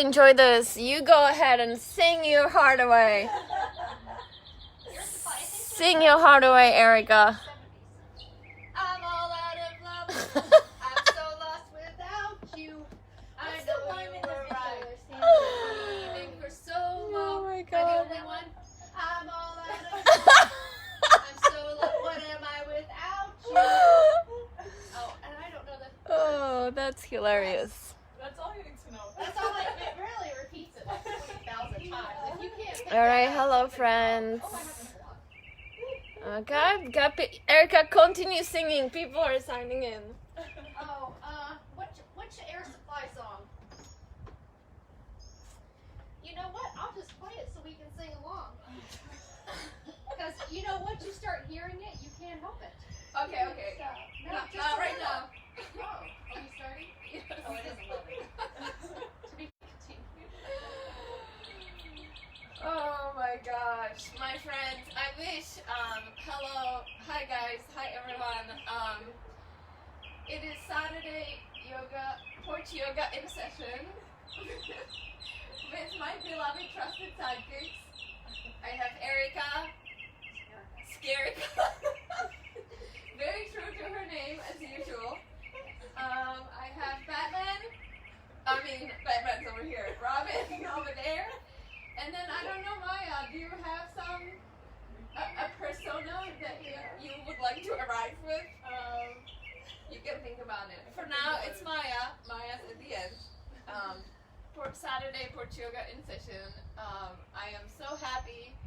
enjoy this. You go ahead and sing your heart away. Sing your heart away, Erica. I'm all out of love. I'm so lost without you. I know you were right. Leaving for so long. Oh my I'm God. the only one. I'm all out of love. I'm so lost. What am I without you? Oh, and I don't know the. Oh, that's hilarious. That's all you need to know. That's all it really repeats it like 20,000 times. If you can't. pick All right, that hello, up, friends. Oh, I have a block. Okay, Erica, continue singing. People are signing in. Oh, which Air Supply song? You know what? I'll just play it so we can sing along. Because you know once you start hearing it, you can't help it. Okay, okay. So, no, Not just right a now. little. Oh, are we starting? Oh, it is 11. To be continued. Oh my gosh, my friends, I wish, hello, hi guys, hi everyone, it is Saturday yoga, Porch yoga in session with my beloved trusted sidekicks. I have Erica, Scarica, very true to her name as usual. I have Batman's over here, Robin over there. And then I don't know, Maya, do you have a persona that you would like to arrive with? You can think about it. For now, it's Maya. Maya's at the end. Saturday Porch Yoga in session. I am so happy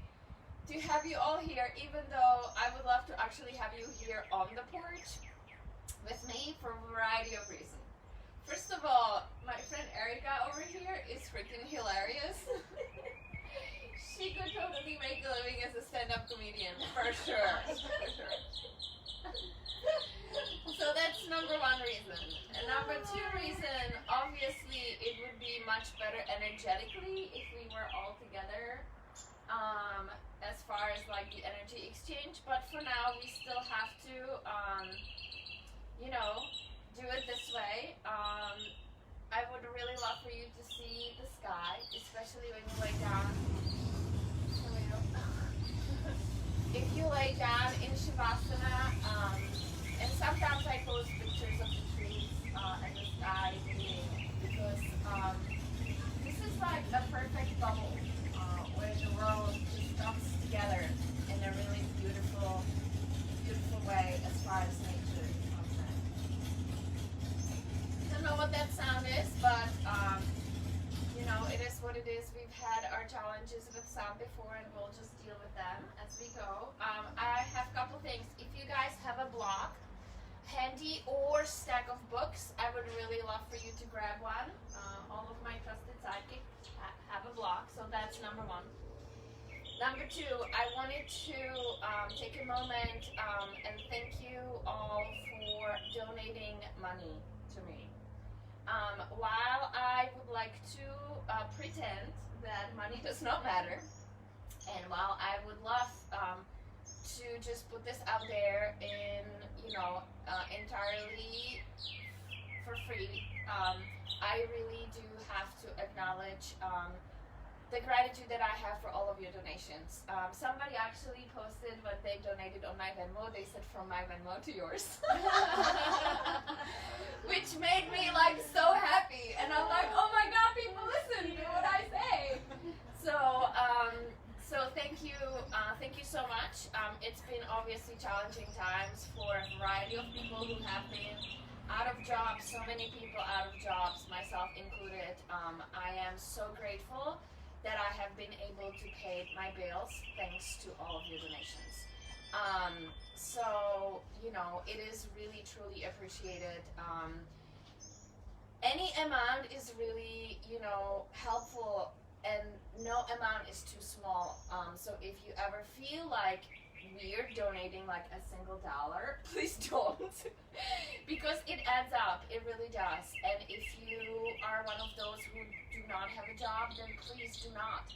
to have you all here, even though I would love to actually have you here on the porch with me for a variety of reasons. First of all, my friend Erica over here is freaking hilarious. She could totally make a living as a stand-up comedian, for sure. So that's number one reason. And number two reason, obviously, it would be much better energetically if we were all together, as far as like the energy exchange. But for now, we still have to, do it this way. I would really love for you to see the sky, especially when you lay down. If you lay down in Shavasana, and sometimes I post pictures of the trees and the sky because this is like a perfect bubble where the world just comes together in a really beautiful, beautiful way as far as nature is concerned. I don't know what that sound is, but it is what it is. We've had our challenges with sound before, and we'll just deal with them as we go. I have a couple things. If you guys have a block handy or stack of books, I would really love for you to grab one. All of my trusted sidekicks have a block, so that's number one. Number two, I wanted to take a moment and thank you all for donating money to me. While I would like to pretend that money does not matter, and while I would love to just put this out there in, entirely for free, I really do have to acknowledge the gratitude that I have for all of your donations. Somebody actually posted what they donated on my Venmo. They said from my Venmo to yours. Which made me so happy. And I'm like, oh my God, people listen to what I say. So thank you so much. It's been obviously challenging times for a variety of people who have been out of jobs, so many people out of jobs, myself included. I am so grateful that I have been able to pay my bills thanks to all of your donations. It is really, truly appreciated. Any amount is really, helpful, and no amount is too small. So if you ever feel like we're donating a single dollar, please don't. Because it adds up, it really does. And if you are one of those who do not have a job, then please do not.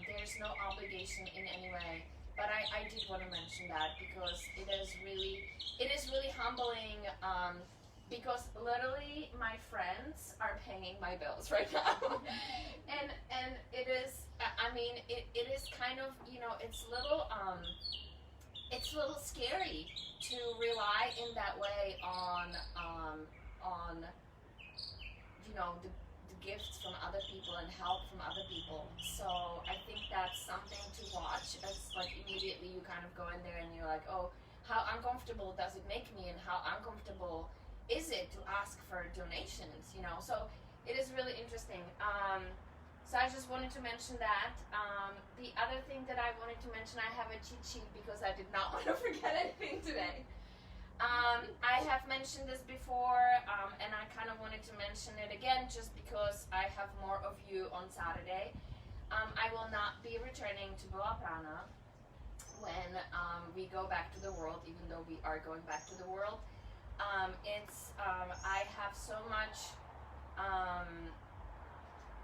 There's no obligation in any way. But I did want to mention that because it is really humbling because literally my friends are paying my bills right now. and it is, I mean, it is kind of, you know, it's a little scary to rely in that way on you know, the gifts from other people and help from other people. So I think that's something to watch. It's like immediately you kind of go in there and you're like, oh, how uncomfortable does it make me, and how uncomfortable is it to ask for donations, you know? So it is really interesting. So I just wanted to mention that. The other thing that I wanted to mention, I have a cheat sheet because I did not want to forget anything today. I have mentioned this before, and I kind of wanted to mention it again just because I have more of you on Saturday. I will not be returning to Bola Prana when we go back to the world, even though we are going back to the world. I have so much,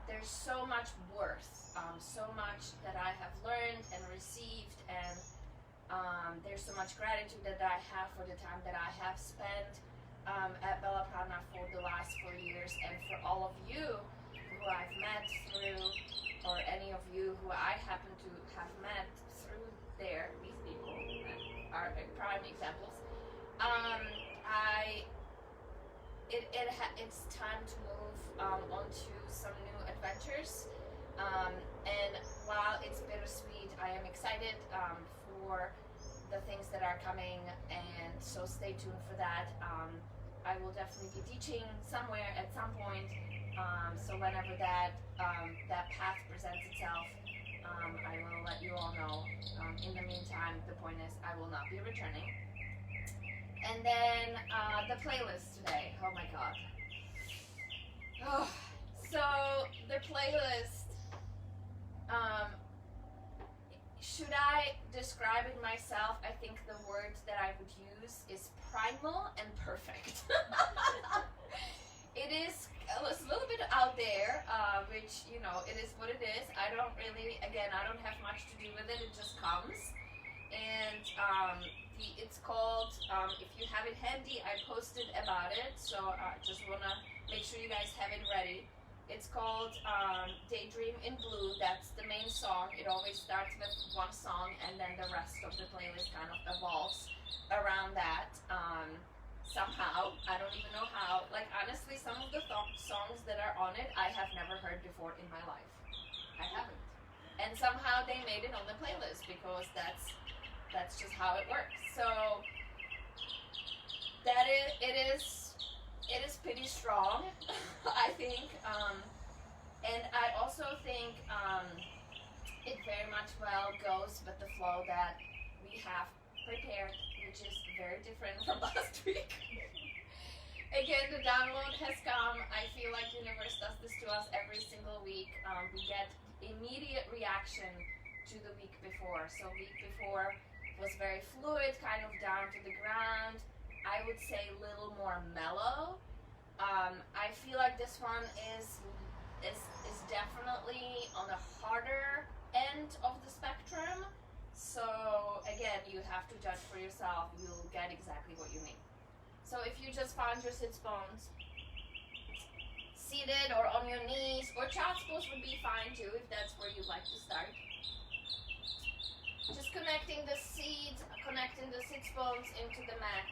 there's so much worth, so much that I have learned and received, and there's so much gratitude that I have for the time that I have spent at Bola Prana for the last 4 years, and for all of you who I've met through, or any of you who I happen to have met through there, these people that are prime examples. It's time to move onto some new adventures, and while it's bittersweet, I am excited for the things that are coming, and so stay tuned for that. I will definitely be teaching somewhere at some point, so whenever that path presents itself, I will let you all know. In the meantime, the point is I will not be returning. And then the playlist today, oh my god. Oh, so the playlist, should I describe it myself, I think the word that I would use is primal and perfect. It is a little bit out there, which, you know, it is what it is. I don't have much to do with it, it just comes. And it's called, if you have it handy, I posted about it, so I just want to make sure you guys have it ready. It's called Daydream in Blue. That's the main song. It always starts with one song, and then the rest of the playlist kind of evolves around that. Somehow, I don't even know how. Like, honestly, some of the songs that are on it, I have never heard before in my life. I haven't. And somehow they made it on the playlist because that's just how it works. So it is pretty strong, I think, and I also think it very much well goes with the flow that we have prepared, which is very different from last week. Again, the download has come. I feel like the universe does this to us every single week. We get immediate reaction to the week before. So week before was very fluid, kind of down to the ground. I would say a little more mellow. I feel like this one is definitely on the harder end of the spectrum. So again, you have to judge for yourself. You'll get exactly what you need. So if you just found your sits bones seated or on your knees, or child's pose would be fine too if that's where you'd like to start. Just connecting the sits bones into the mat.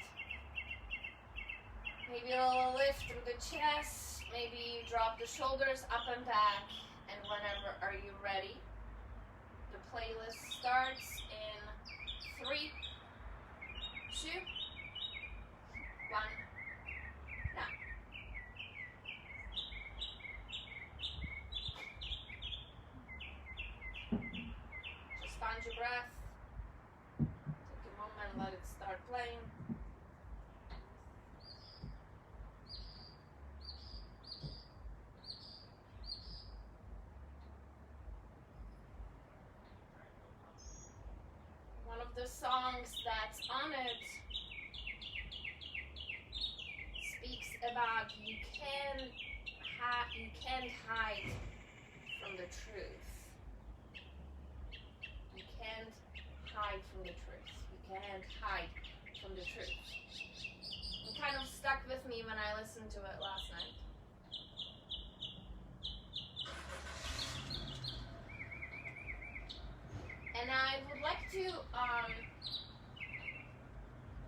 Maybe a little lift through the chest. Maybe you drop the shoulders up and back. And whenever are you ready? The playlist starts in 3, 2, 1. Now. Just find your breath. Take a moment, let it start playing. One of the songs that's on it speaks about you can't hide from the truth. You can't hide from the truth. You can't hide from the truth. And kind of stuck with me when I listened to it last night. And I would like to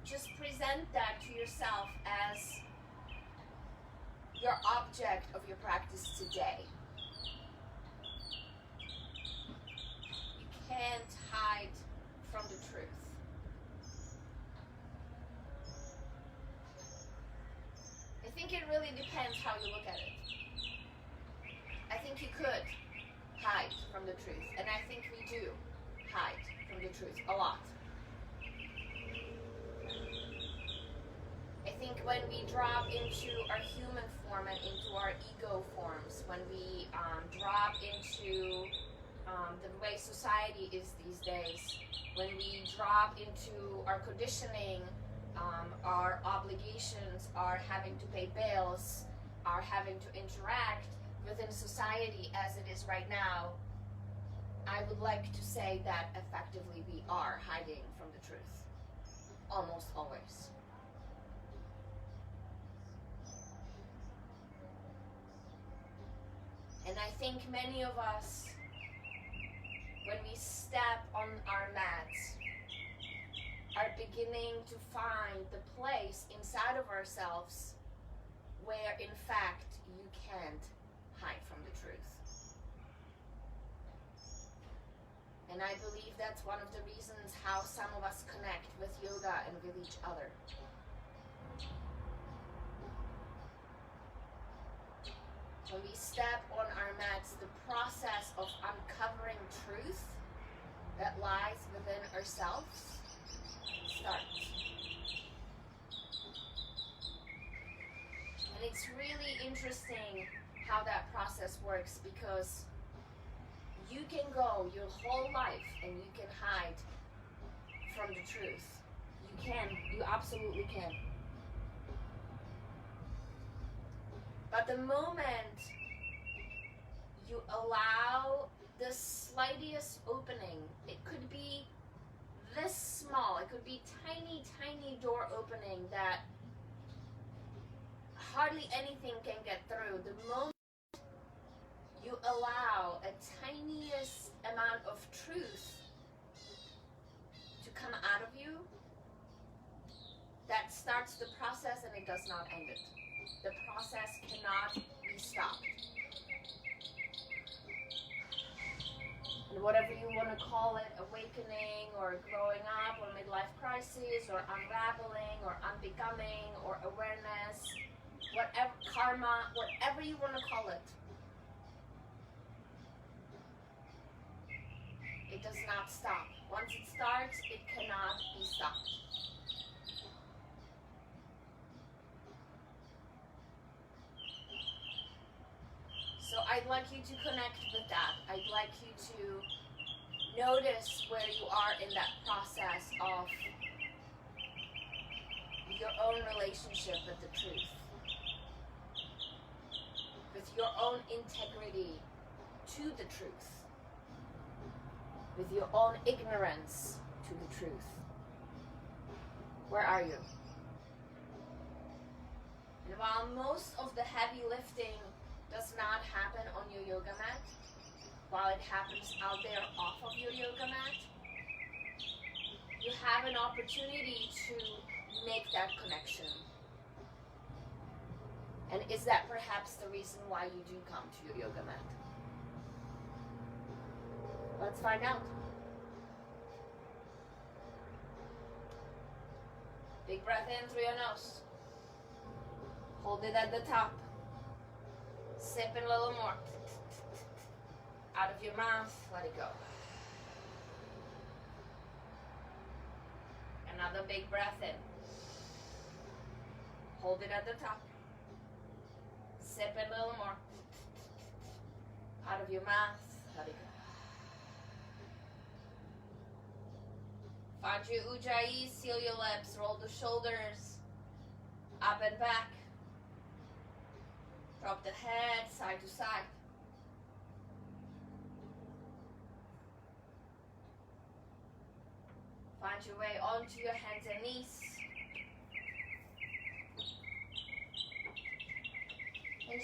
just present that to yourself as your object of your practice today. You can't hide from the truth. I think it really depends how you look at it. I think you could hide from the truth, and I think we do hide from the truth a lot. I think when we drop into our human form and into our ego forms, when we drop into the way society is these days, when we drop into our conditioning, our obligations, our having to pay bills, our having to interact within society as it is right now, I would like to say that effectively we are hiding from the truth. Almost always. And I think many of us, when we step on our mats, are beginning to find the place inside of ourselves where in fact you can't hide from the truth. And I believe that's one of the reasons how some of us connect with yoga and with each other. When we step on our mats, the process of uncovering truth that lies within ourselves starts. And it's really interesting how that process works, because you can go your whole life and you can hide from the truth. You absolutely can. But the moment you allow the slightest opening, it could be this small, it could be tiny, tiny door opening that hardly anything can get through. The moment you allow a tiniest amount of truth to come out of you, that starts the process and it does not end it. The process cannot be stopped. And whatever you want to call it, awakening or growing up or midlife crisis or unraveling or unbecoming or awareness, whatever, karma, whatever you want to call it, it does not stop. Once it starts, it cannot be stopped. So I'd like you to connect with that. I'd like you to notice where you are in that process of your own relationship with the truth, with your own integrity to the truth, with your own ignorance to the truth. Where are you? And while most of the heavy lifting does not happen on your yoga mat, while it happens out there off of your yoga mat, you have an opportunity to make that connection. And is that perhaps the reason why you do come to your yoga mat? Let's find out. Big breath in through your nose. Hold it at the top. Sip in a little more. Out of your mouth, let it go. Another big breath in. Hold it at the top. Sip in a little more. Out of your mouth, let it go. Find your ujjayi, seal your lips, roll the shoulders up and back. Drop the head side to side. Find your way onto your hands and knees.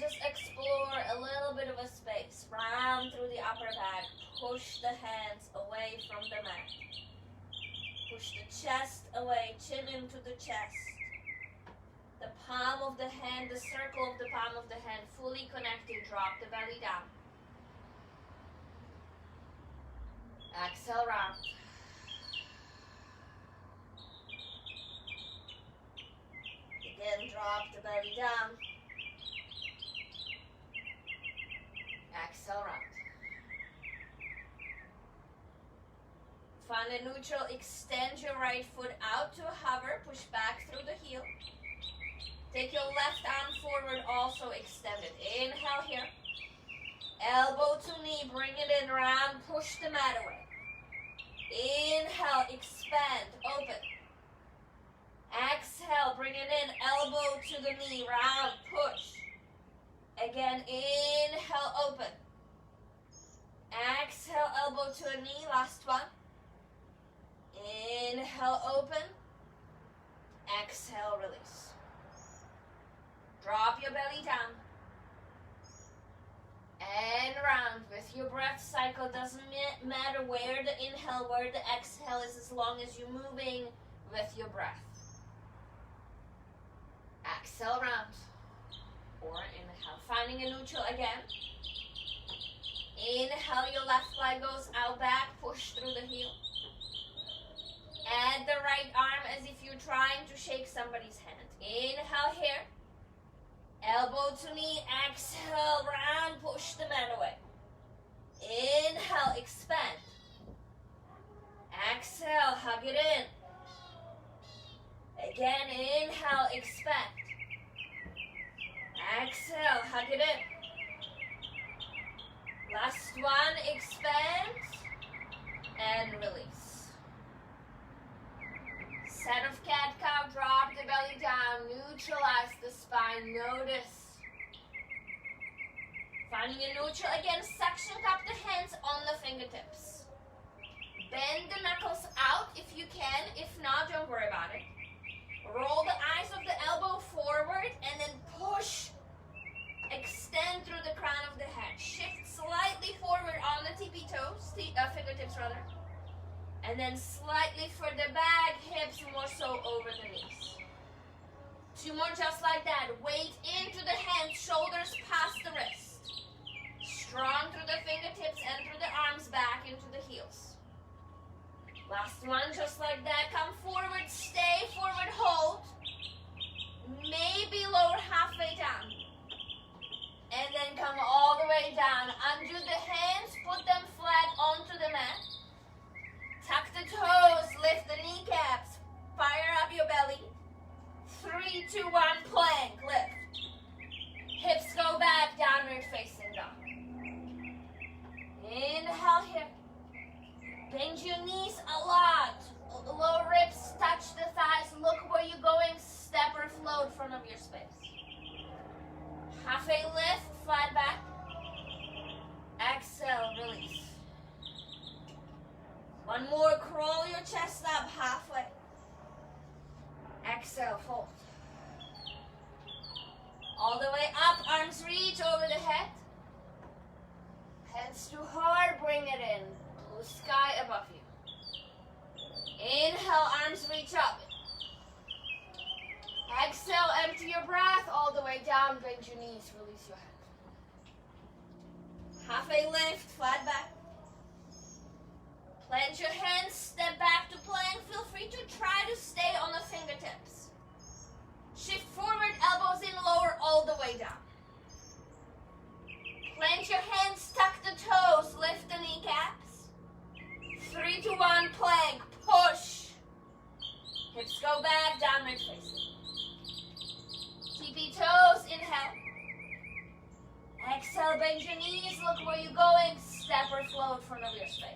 just explore a little bit of a space. Round through the upper back. Push the hands away from the mat. Push the chest away, chin into the chest. The palm of the hand, the circle of the palm of the hand fully connected. Drop the belly down. Exhale, round. Again, drop the belly down. Exhale, round. Find a neutral, extend your right foot out to a hover, push back through the heel. Take your left arm forward, also extended. Inhale here. Elbow to knee, bring it in, round, push the mat away. Inhale, expand, open. Exhale, bring it in, elbow to the knee, round, push. Again, inhale, open. Exhale, elbow to a knee, last one. Inhale, open. Exhale, release. Drop your belly down. And round with your breath cycle. Doesn't matter where the inhale, where the exhale is, as long as you're moving with your breath. Exhale, round. Or inhale. Finding a neutral again. Inhale, your left leg goes out back. Push through the heel. Add the right arm as if you're trying to shake somebody's hand. Inhale here. Elbow to knee, exhale, round, push the mat away. Inhale, expand. Exhale, hug it in. Again, inhale, expand. Exhale, hug it in. Last one, expand. And release. Set of cat-cow, drop the belly down, neutralize the spine, notice. Finding a neutral, again, suction cup the hands on the fingertips. Bend the knuckles out if you can, if not, don't worry about it. Roll the eyes of the elbow forward and then push. Extend through the crown of the head. Shift slightly forward on the tippy toes, fingertips rather. And then slightly further back, hips more so over the knees. Two more just like that. Weight into the hands, shoulders past the wrist. Strong through the fingertips and through the arms back into the heels. Last one just like that. Come forward, stay forward, hold. Maybe lower halfway down. And then come all the way down. Undo the hands, put them flat onto the mat. Tuck the toes, lift the kneecaps, fire up your belly. 3, 2, 1, plank, lift. Hips go back, downward facing dog. Inhale here. Bend your knees a lot. The lower ribs touch the thighs. Look where you're going, step or float in front of your space. Halfway lift, flat back. Exhale, release. One more, crawl your chest up halfway. Exhale, fold. All the way up, arms reach over the head. Hands too hard, bring it in. Blue sky above you. Inhale, arms reach up. Exhale, empty your breath all the way down, bend your knees, release your head. Halfway lift, flat back. Plant your hands, step back to plank. Feel free to try to stay on the fingertips. Shift forward, elbows in, lower all the way down. Plant your hands, tuck the toes, lift the kneecaps. 3, 2, 1, plank, push. Hips go back, downward facing. Tippy toes, inhale. Exhale, bend your knees, look where you're going, step or flow in front of your space.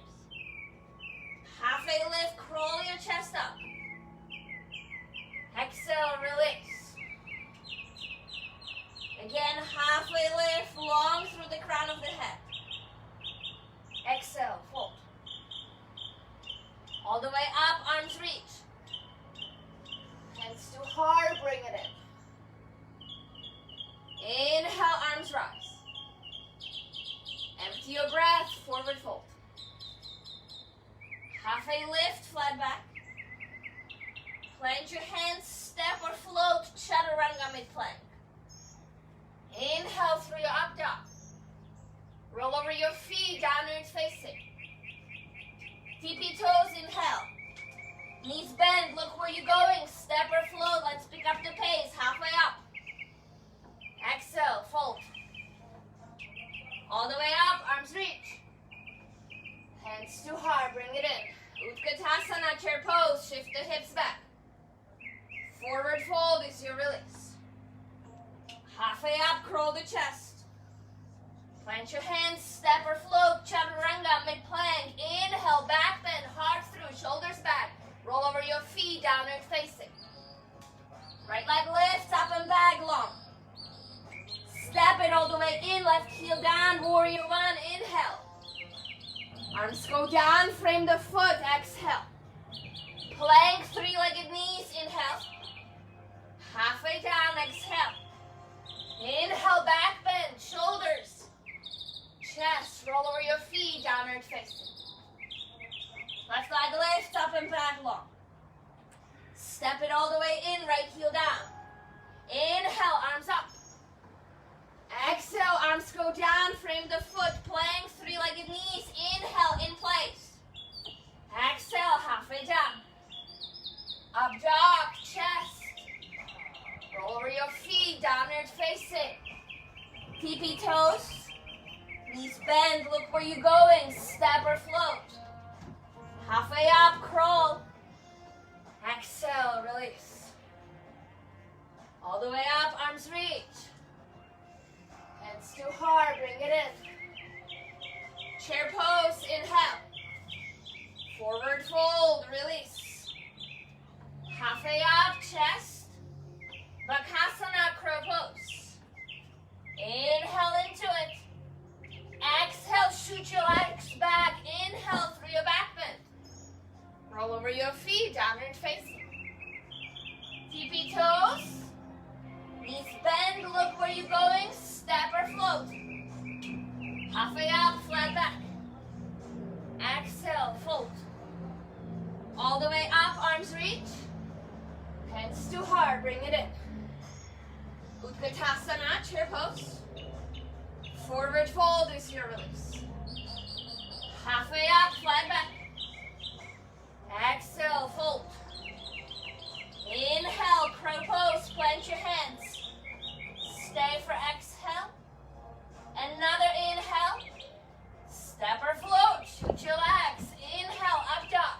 Halfway lift, crawl your chest up. Exhale, release. Again, halfway lift, long through the crown of the head. Exhale, fold. All the way up, arms reach. Hands too hard, bring it in. Inhale, arms Take your breath, forward fold. Half a lift, flat back. Plant your hands, step or float, chaturanga mid-plank. Inhale through your up dog. Roll over your feet, downward facing. Tippy toes, inhale. Knees bend, look where you're going. Step or float, let's pick up the pace, halfway up. Exhale, fold. All the way up, arms reach. Hands to heart, bring it in. Utkatasana, chair pose, shift the hips back. Forward fold is your release. Halfway up, curl the chest. Plant your hands, step or float, chaturanga, mid-plank. Inhale, back bend, heart through, shoulders back. Roll over your feet, downward facing. Right leg lifts, up and back, long. Step it all the way in, left heel down, warrior one, inhale. Arms go down, frame the foot, exhale. Plank, three-legged knees, inhale. Halfway down, exhale. Inhale, back bend, shoulders, chest, roll over your feet, downward facing. Left leg lifts, up and back, long. Step it all the way in, right heel down. Inhale, arms up. Exhale, arms go down, frame the foot, plank, three-legged knees, inhale, in place. Exhale, halfway down. Up dog, chest. Roll over your feet, downward facing. Tippy toes. Knees bend, look where you're going, step or float. Halfway up, crawl. Exhale, release. All the way up, arms reach. Hands to heart, bring it in. Chair pose, inhale. Forward fold, release. Halfway up, chest. Bakasana, crow pose. Inhale into it. Exhale, shoot your legs back. Inhale through your back bend. Roll over your feet, downward facing. Tippy toes. Knees bend, look where you're going, step or float. Halfway up, flat back. Exhale, fold. All the way up, arms reach. Hands to heart, bring it in. Utkatasana, chair pose. Forward fold is your release. Halfway up, flat back. Exhale, fold. Inhale, crow pose, plant your hands. Stay for exhale. Another inhale. Step or float, shoot your legs. Inhale, up dog.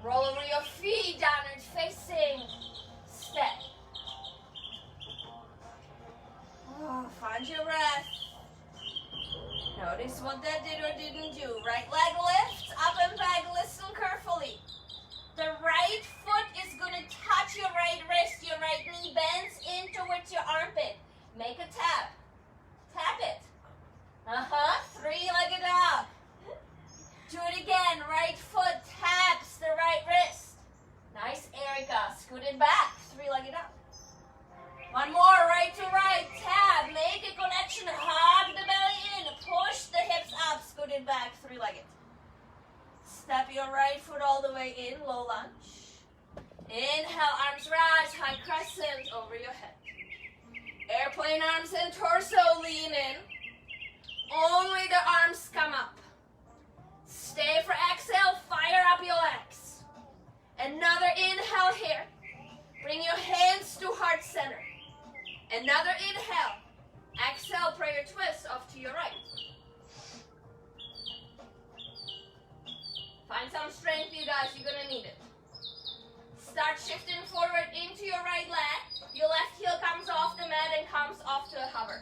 Roll over your feet, downward facing. Step. Oh, find your breath. Notice what that did or didn't do. Right leg lifts, up and back, listen carefully. The right foot is going to touch your right wrist. Your right knee bends in towards your armpit. Make a tap. Tap it. Three-legged dog. Do it again. Right foot taps the right wrist. Nice, Erica. Scoot it back. Three-legged dog. One more. Right to right. Tap. Make a connection. Hug the belly in. Push the hips up. Scoot it back. Three-legged. Step your right foot all the way in, low lunge. Inhale, arms rise, high crescent over your head. Airplane arms and torso lean in. Only the arms come up. Stay for exhale, fire up your legs. Another inhale here. Bring your hands to heart center. Another inhale. Exhale, prayer twist off to your right. Find some strength, you guys. You're going to need it. Start shifting forward into your right leg. Your left heel comes off the mat and comes off to a hover.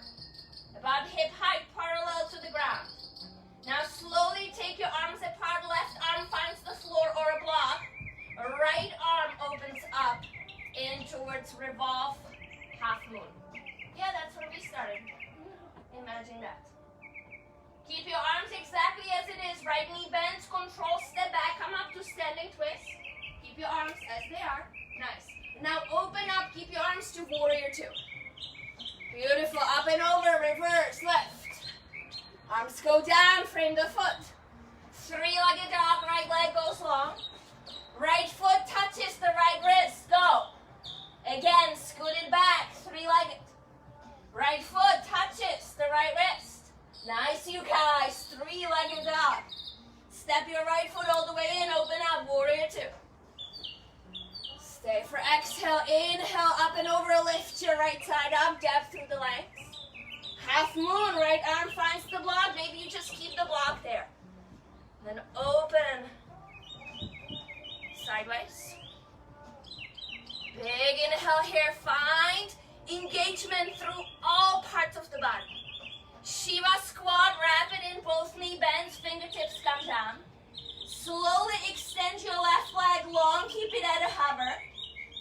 About hip height, parallel to the ground. Now slowly take your arms apart. Left arm finds the floor or a block. Right arm opens up in towards revolve, half moon. Yeah, that's where we started. Imagine that. Keep your arms exactly as it is. Right knee bends, control, step back, come up to standing twist. Keep your arms as they are. Nice. Now open up, keep your arms to warrior two. Beautiful, up and over, reverse, left. Arms go down, frame the foot. Three-legged dog, right leg goes long. Right foot touches the right wrist, go. Again, scoot it back, three-legged. Right foot touches the right wrist. Nice, you guys, three-legged dog. Step your right foot all the way in, open up, warrior two. Stay for exhale, inhale, up and over, lift your right side up, depth through the legs. Half moon, right arm finds the block, maybe you just keep the block there. Then open, sideways. Big inhale here, find engagement through all parts of the body. Shiva squat, wrap it in, both knee bends, fingertips come down. Slowly extend your left leg long, keep it at a hover.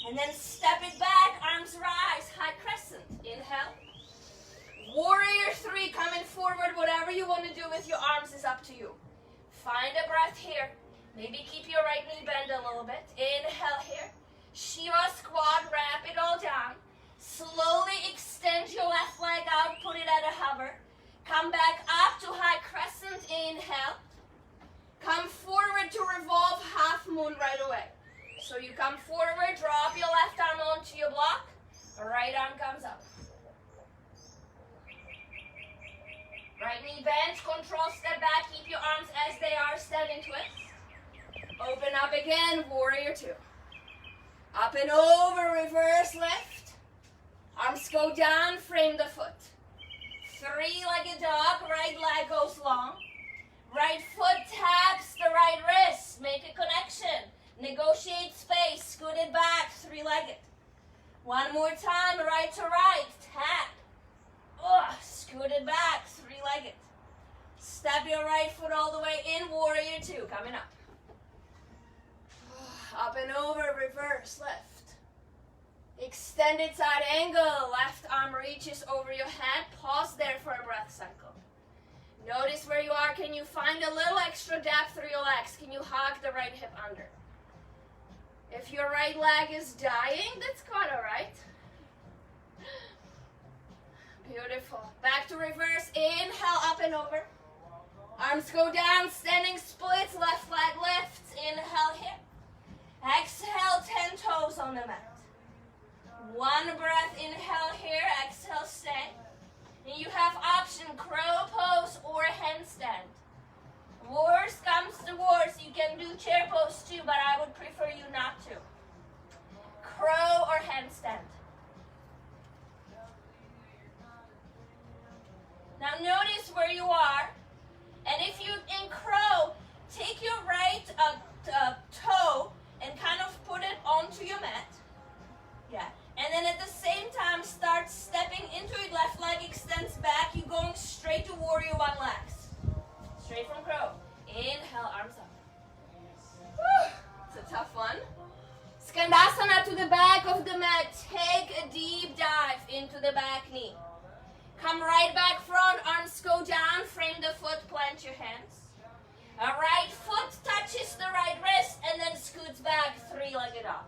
And then step it back, arms rise, high crescent. Inhale. Warrior three, coming forward, whatever you want to do with your arms is up to you. Find a breath here. Maybe keep your right knee bent a little bit. Inhale here. Shiva squat, wrap it all down. Slowly extend your left leg out, put it at a hover. Come back up to high crescent, inhale. Come forward to revolve half moon right away. So you come forward, drop your left arm onto your block, right arm comes up. Right knee bent, control step back, keep your arms as they are, standing twist. Open up again, warrior two. Up and over, reverse lift. Arms go down, frame the foot. Three-legged dog, right leg goes long. Right foot taps the right wrist, make a connection. Negotiate space, scoot it back, three-legged. One more time, right to right, tap. Scoot it back, three-legged. Step your right foot all the way in, warrior two, coming up. Up and over, reverse lift. Extended side angle, left arm reaches over your head. Pause there for a breath cycle. Notice where you are. Can you find a little extra depth through your legs? Can you hug the right hip under? If your right leg is dying, that's quite all right. Beautiful. Back to reverse. Inhale, up and over. Arms go down, standing splits, left leg lifts. Inhale here. Exhale, 10 toes on the mat. One breath, inhale here, exhale, stay. And you have option crow pose or handstand. Worst comes to worst, you can do chair pose too, but I would prefer you not to. Crow or handstand. Now notice where you are, and if you in crow, take your right toe and kind of put it onto your mat. Yeah. And then at the same time, start stepping into it. Left leg extends back. You're going straight to warrior one legs. Straight from crow. Inhale, arms up. Whew. It's a tough one. Skandasana to the back of the mat. Take a deep dive into the back knee. Come right back front. Arms go down. Frame the foot. Plant your hands. A right foot touches the right wrist and then scoots back, three-legged dog.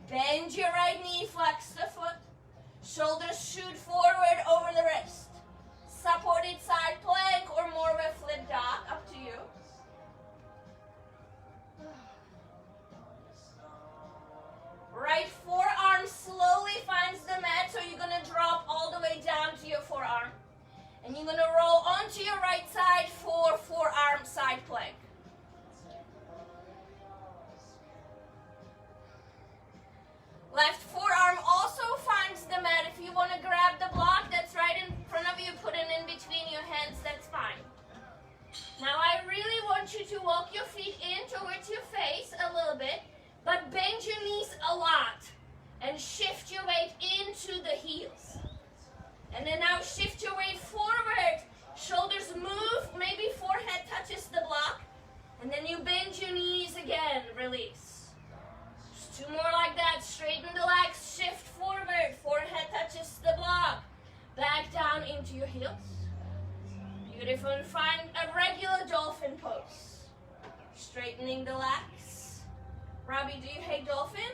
Bend your right knee, flex the foot. Shoulders shoot forward over the wrist. Supported side plank or more of a flip dog, up to you. Right forearm slowly finds the mat, so you're going to drop all the way down to your forearm. And you're going to roll onto your right side for forearm side plank. Left forearm also finds the mat. If you want to grab the block that's right in front of you, put it in between your hands, that's fine. Now I really want you to walk your feet in towards your face a little bit, but bend your knees a lot and shift your weight into the heels. And then now shift your weight forward. Shoulders move, maybe forehead touches the block. And then you bend your knees again, release. Just two more like that. Straighten the legs, shift forward. Forehead touches the block. Back down into your heels. Beautiful. And find a regular dolphin pose. Straightening the legs. Robbie, do you hate dolphin?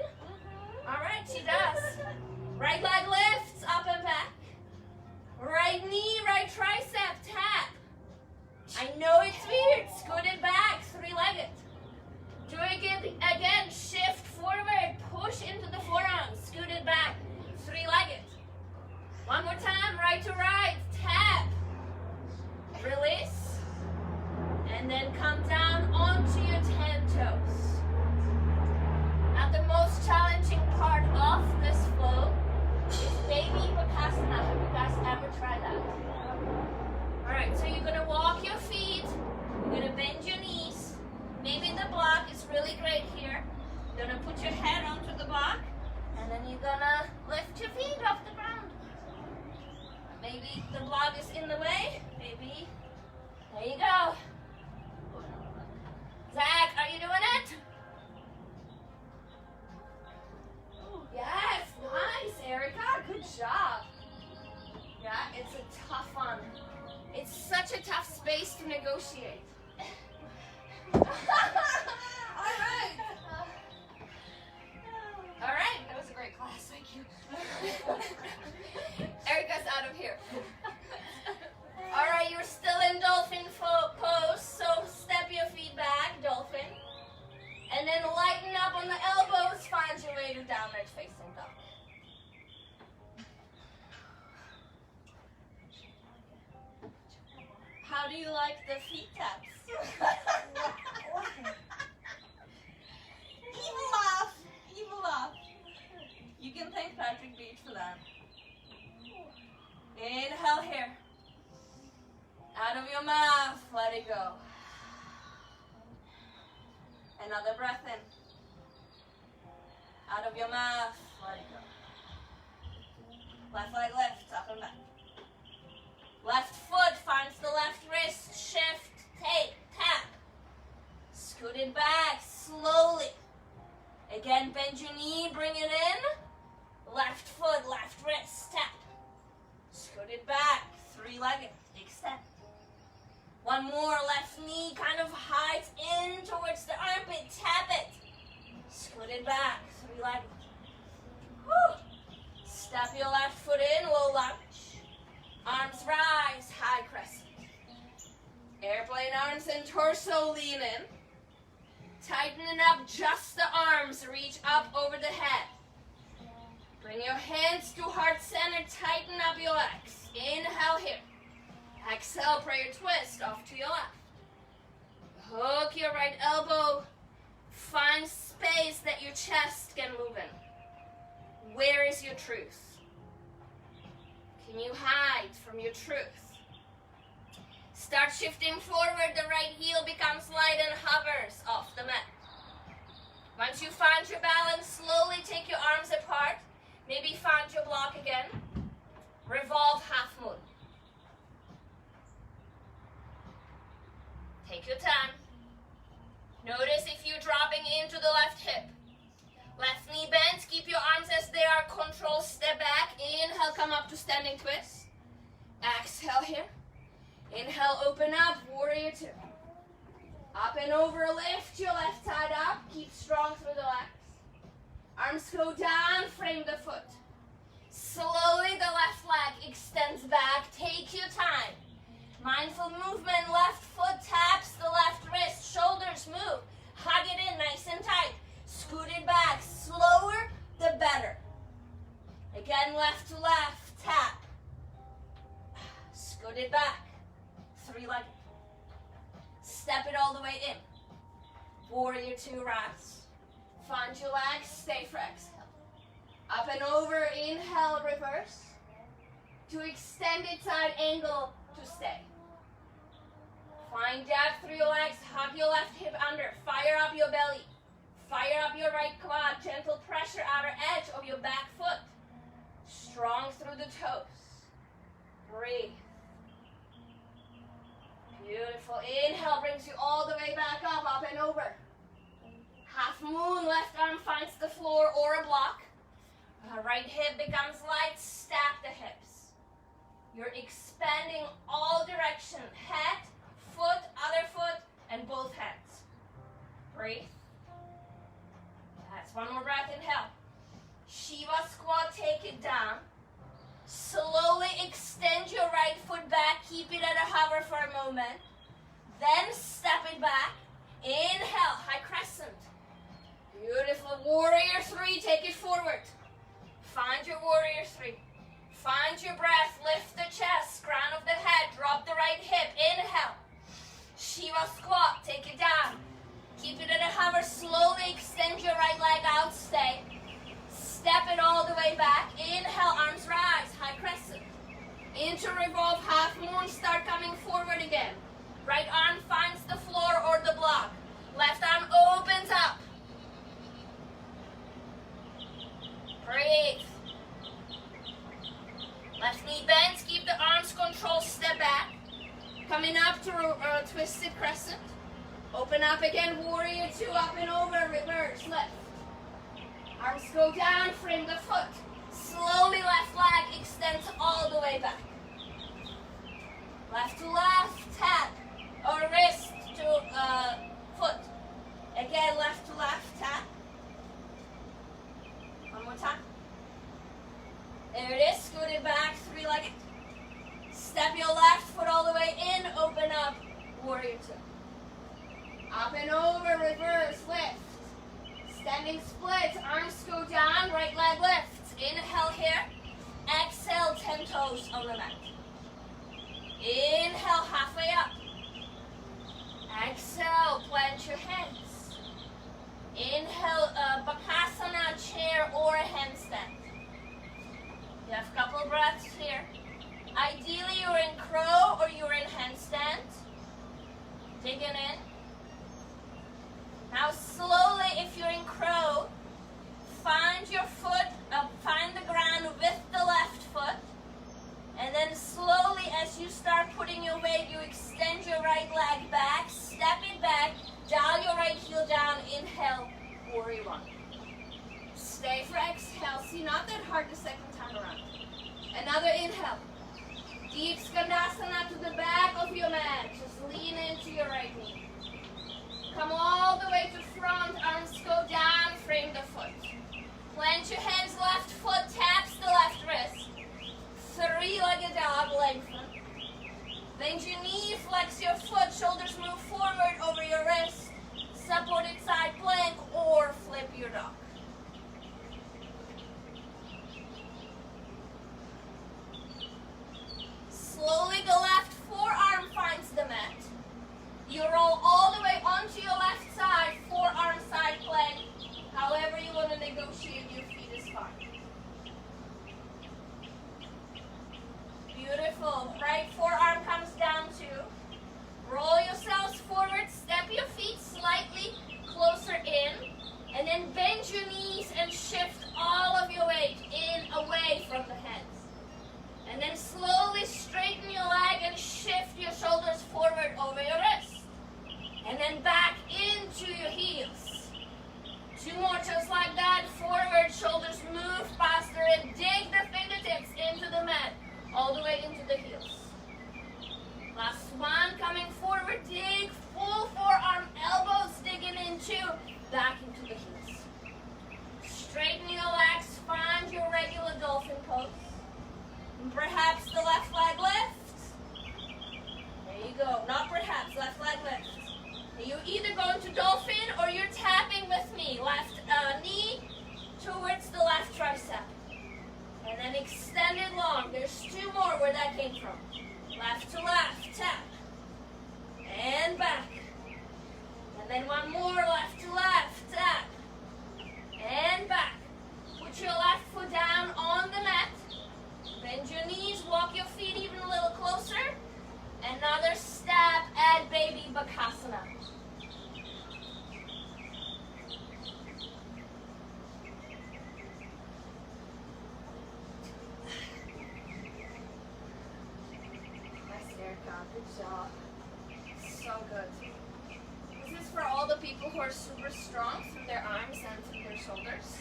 All right, she does. Right leg lifts, up and back. Right knee, right tricep, tap. I know it's weird. Scoot it back, three-legged. Do it again, shift forward, push into the forearms, scoot it back, three-legged. One more time, right to right, tap, release, and then come down onto your 10 toes. Now the most challenging part of this flow is baby Vipassana. Have you guys ever tried that? Alright, so you're gonna walk your feet, you're gonna bend your knees. Maybe the block is really great here. You're gonna put your head onto the block, and then you're gonna lift your feet off the ground. Maybe the block is in the way. Maybe. There you go. Zach, are you doing it? Yes, nice, Erica. Good job. Yeah, it's a tough one. It's such a tough space to negotiate. All right. All right. That was a great class. Thank you. Erica's out of here. All right, you're still in dolphin pose, so step your feet back, dolphin. And then lighten up on the elbows, find your way to downward facing dog. How do you like the feet taps? Evil laugh. Evil laugh. You can thank Patrick Beach for that. Inhale here. Out of your mouth, let it go. Another breath in. Out of your mouth, let it go. Left leg lifts, up and back. Left foot finds the left wrist, shift, take, tap. Scoot it back, slowly. Again, bend your knee, bring it in. Left foot, left wrist, tap. Scoot it back, three-legged, extend. One more, left knee kind of hides in towards the armpit, tap it. Scoot it back, three-legged. Whew. Step your left foot in, low lunge. Arms rise, high crescent. Airplane arms and torso lean in. Tightening up just the arms, reach up over the head. Bring your hands to heart center, tighten up your legs. Inhale here. Exhale, prayer twist off to your left. Hook your right elbow. Find space that your chest can move in. Where is your truth? Can you hide from your truth? Start shifting forward. The right heel becomes light and hovers off the mat. Once you find your balance, slowly take your arms apart. Maybe find your block again. Revolve half moon. Take your time. Notice if you're dropping into the left hip. Left knee bends, keep your arms as they are. Control, step back. Inhale, come up to standing twist. Exhale here. Inhale, open up, warrior two. Up and over, lift your left side up. Keep strong through the legs. Arms go down, frame the foot. Slowly the left leg extends back. Take your time. Mindful movement, left foot taps the left wrist. Shoulders move. Hug it in nice and tight. Scoot it back. Slower, the better. Again, left to left, tap. Scoot it back. Three-legged. Step it all the way in. Warrior two, rise. Find your legs, stay for exhale. Up and over, inhale, reverse. To extended side angle, to stay. Find depth through your legs, hug your left hip under, fire up your belly. Fire up your right quad, gentle pressure outer edge of your back foot. Strong through the toes. Breathe. Beautiful. Inhale brings you all the way back up and over. Half moon, left arm finds the floor or a block. Right hip becomes light, stack the hips. You're expanding all direction. Head, foot, other foot, and both hands. Breathe. That's one more breath. Inhale. Shiva squat, take it down. Slowly extend your right foot back. Keep it at a hover for a moment. Then step it back. Inhale, high crescent. Beautiful. Warrior 3, take it forward. Find your warrior 3. Find your breath. Lift the chest, crown of the head. Drop the right hip. Inhale. Shiva squat. Take it down. Keep it at a hover. Slowly extend your right leg out. Stay. Step it all the way back. Inhale, arms rise. High crescent. Into revolve, half moon. Start coming forward again. Right arm finds the floor or the block. Left arm opens up. Breathe. Left knee bends. Keep the arms controlled. Step back. Coming up to twisted crescent. Open up again. Warrior 2. Up and over. Reverse. Left. Arms go down. Frame the foot. Slowly left leg extends all the way back. Left to left. Tap. Or wrist to foot. Again, left to left. Tap. One more time. There it is. Scoot it back. 3-legged. Step your left foot all the way in. Open up. Warrior 2. Up and over. Reverse. Lift. Standing split. Arms go down. Right leg lifts. Inhale here. Exhale. 10 toes on the mat. Inhale. Halfway up. Exhale. Plant your hands. Inhale. Bakasana, chair or handstand. You have a couple breaths here. Ideally, you're in crow or you're in handstand. Digging in. Now, slowly, if you're in crow, find your foot, find the ground with the left foot. And then slowly, as you start putting your weight, you extend your right leg back, step it back, dial your right heel down, inhale, warrior 1. Stay for exhale. See, not that hard the second time around. Another inhale. Deep skandasana to the back of your mat. Just lean into your right knee. Come all the way to front. Arms go down. Frame the foot. Plant your hands. Left foot taps the left wrist. 3-legged dog. Lengthen. Bend your knee. Flex your foot. Shoulders move forward over your wrist. Supported side plank or flip your dog. Slowly the left forearm finds the mat. You roll all the way onto your left side, forearm side plank. However you want to negotiate your feet is fine. Beautiful. Right forearm comes down too. Roll yourselves forward, step your feet slightly closer in, and then bend your knees and shift all of your weight in away from the hands. And then slowly straighten your leg and shift your shoulders forward over your wrist. And then back into your heels. 2 more just like that. Forward, shoulders move faster and dig the fingertips into the mat. All the way into the heels. Last one, coming forward, dig, full forearm, elbows digging into, back into the heels. Straighten your legs, find your regular dolphin pose. Perhaps the left leg lifts. There you go. Not perhaps, left leg lifts. You either go into dolphin or you're tapping with me. Left knee towards the left tricep. And then extend it long. There's 2 more where that came from. Left to left, tap. And back. And then 1 more, left to left, tap. And back. Put your left foot down on the mat. Bend your knees, walk your feet even a little closer. Another step, add baby bakasana. Nice, Erica. Good job. So good. This is for all the people who are super strong through their arms and through their shoulders,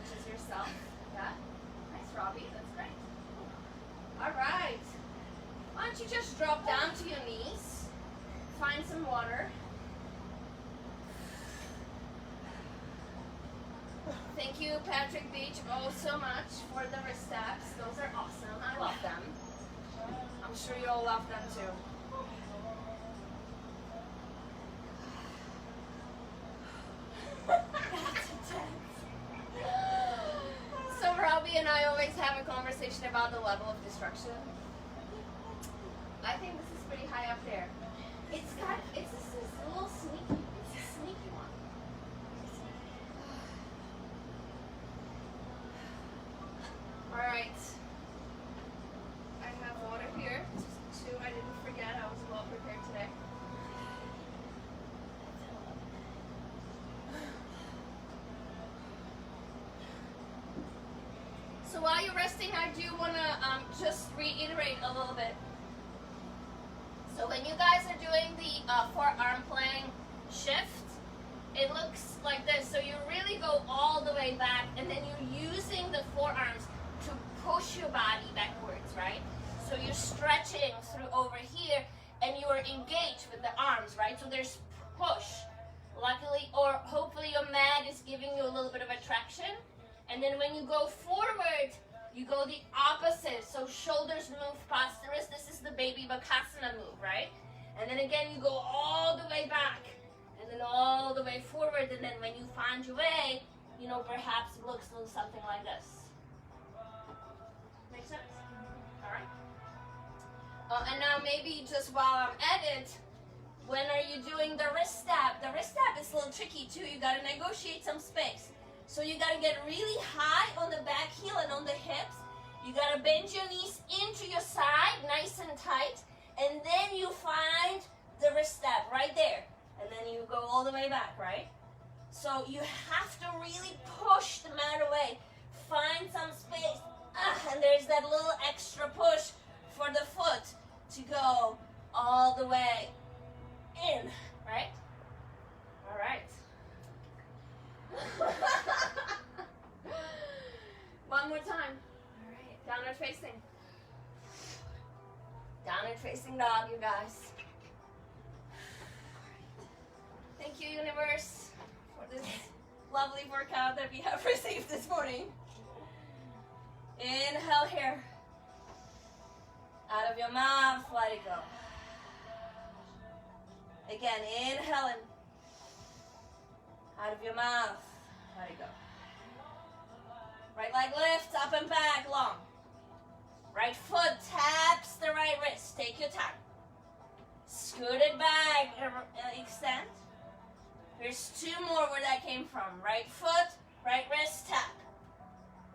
such as yourself. Yeah? Nice, Robbie. That's great. All right. Why don't you just drop down to your knees, find some water. Thank you, Patrick Beach, oh so much for the wrist taps. Those are awesome. I love them. I'm sure you all love them too. always have a conversation about the level of destruction. I think this is pretty high up there. It's just this little sneaky, it's a sneaky one. All right. I have water here. Just 2, I didn't forget. I was well prepared today. So while you're resting, I do want to just reiterate a little bit. So when you guys are doing the forearm plank shift, it looks like this. So you really go all the way back, and then you're using the forearms to push your body backwards, right? So you're stretching through over here, and you are engaged with the arms, right? So there's push. Luckily, or hopefully your mat is giving you a little bit of a traction. And then when you go forward, you go the opposite. So shoulders move past the wrist. This is the baby bakasana move, right? And then again, you go all the way back. And then all the way forward. And then when you find your way, you know, perhaps it looks something like this. Make sense? All right. And now maybe just while I'm at it, when are you doing the wrist stab? The wrist stab is a little tricky too. You got to negotiate some space. So you got to get really high on the back heel and on the hips. You got to bend your knees into your side, nice and tight. And then you find the wrist stab right there. And then you go all the way back, right? So you have to really push the mat away. Find some space. And there's that little extra push for the foot to go all the way in, right? All right. One more time. All right. Downward facing. Downward facing dog, you guys. Thank you, universe, for this lovely workout that we have received this morning. Inhale here. Out of your mouth, let it go. Again, inhale in. Out of your mouth, let it go. Right leg lifts, up and back, long. Right foot taps the right wrist. Take your time. Scoot it back, extend. Here's 2 more where that came from. Right foot, right wrist tap.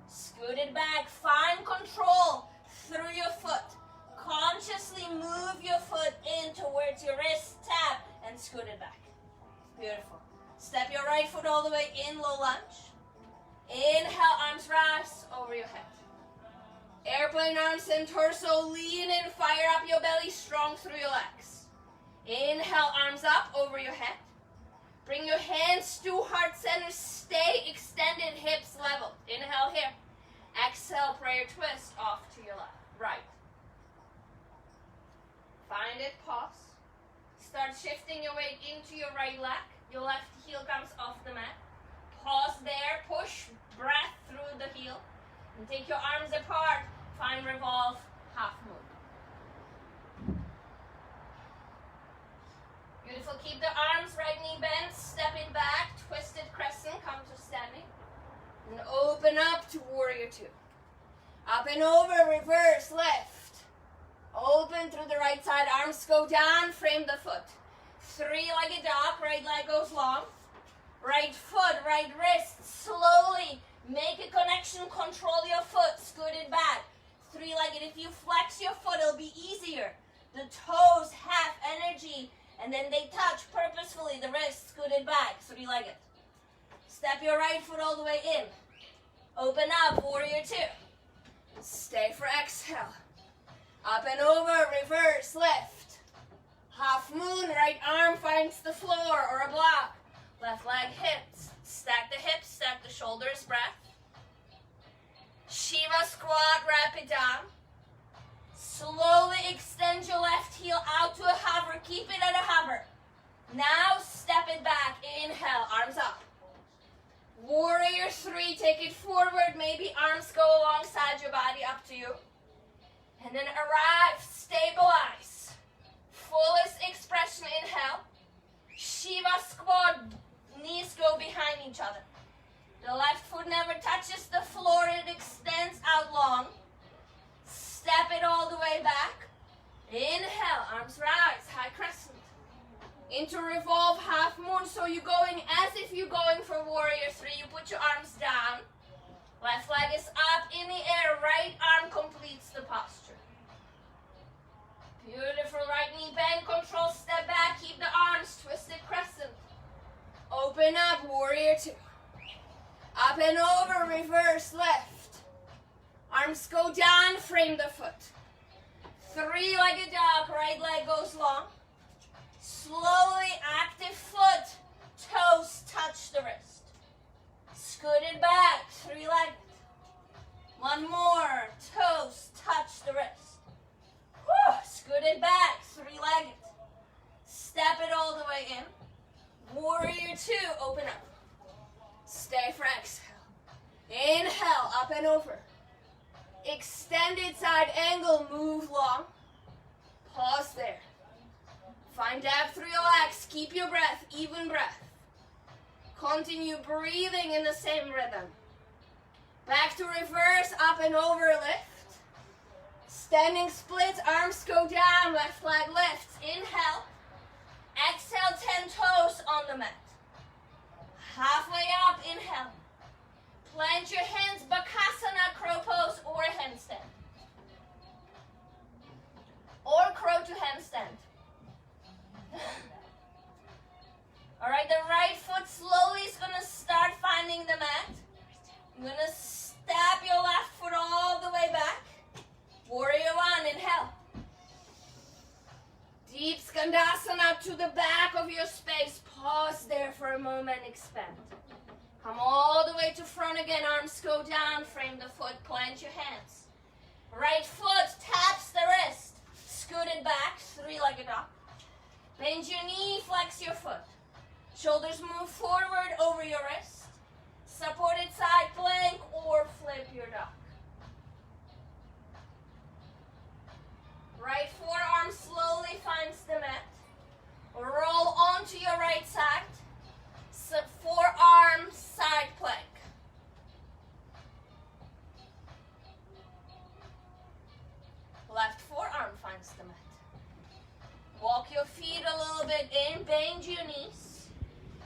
Scoot it back. Find control through your foot. Consciously move your foot in towards your wrist, tap, and scoot it back. Beautiful. Step your right foot all the way in, low lunge. Inhale, arms rise over your head. Airplane arms and torso, lean in, fire up your belly, strong through your legs. Inhale, arms up over your head. Bring your hands to heart center, stay extended, hips level. Inhale here. Exhale, prayer twist off to your left, right. Find it, pause. Start shifting your weight into your right leg. Your left heel comes off the mat. Pause there, push, breath through the heel. And take your arms apart. Find revolve, half move. Beautiful, keep the arms, right knee bent, step it back, twisted crescent, come to standing. And open up to warrior 2. Up and over, reverse, lift. Open through the right side, arms go down, frame the foot. 3-legged dog, right leg goes long. Right foot, right wrist, slowly make a connection, control your foot, scoot it back. 3-legged, if you flex your foot, it'll be easier. The toes have energy, and then they touch purposefully, the wrist, scoot it back, 3-legged. Step your right foot all the way in. Open up, warrior 2. Stay for exhale. Up and over, reverse, lift. Half moon, right arm finds the floor or a block. Left leg hips. Stack the hips, stack the shoulders, breath. Shiva squat, wrap it down. Slowly extend your left heel out to a hover. Keep it at a hover. Now step it back. Inhale, arms up. Warrior 3, take it forward. Maybe arms go alongside your body, up to you. And then arrive, stabilize. Fullest expression, inhale. Shiva squat, knees go behind each other. The left foot never touches the floor, it extends out long. way back. Inhale, arms rise, high crescent. Into revolve, half moon, so you're going as if you're going for warrior three. You put your arms down. Left leg is up in the air, right arm completes the posture. Beautiful, right knee bend, control, step back, keep the arms twisted crescent. Open up, warrior two. Up and over, reverse left. Arms go down, frame the foot. Three-legged dog, right leg goes long. Slowly, active foot, toes touch the wrist. Scooted back, three-legged. One more, toes touch the wrist. Whew. Scooted back, three-legged. Step it all the way in. Warrior two, open up. Stay for exhale. Inhale, up and over. Extended side angle, move long. Pause there. Find depth, relax, keep your breath, even breath. Continue breathing in the same rhythm. Back to reverse, up and over, lift. Standing splits, arms go down, left leg lifts. Inhale. Exhale, 10 toes on the mat. Halfway up, inhale. Plant your hands, Bakasana, crow pose, or handstand. Or crow to handstand. All right, the right foot slowly is going to start finding the mat. You're going to step your left foot all the way back. Warrior one, inhale. Deep Skandasana to the back of your space. Pause there for a moment, expand. Come all the way to front again, arms go down, frame the foot, plant your hands. Right foot taps the wrist. Scoot it back, three-legged dog. Bend your knee, flex your foot. Shoulders move forward over your wrist. Supported side plank or flip your dog. Right forearm slowly finds the mat. Roll onto your right side. Forearm side plank. Left forearm finds the mat. Walk your feet a little bit in, bend your knees.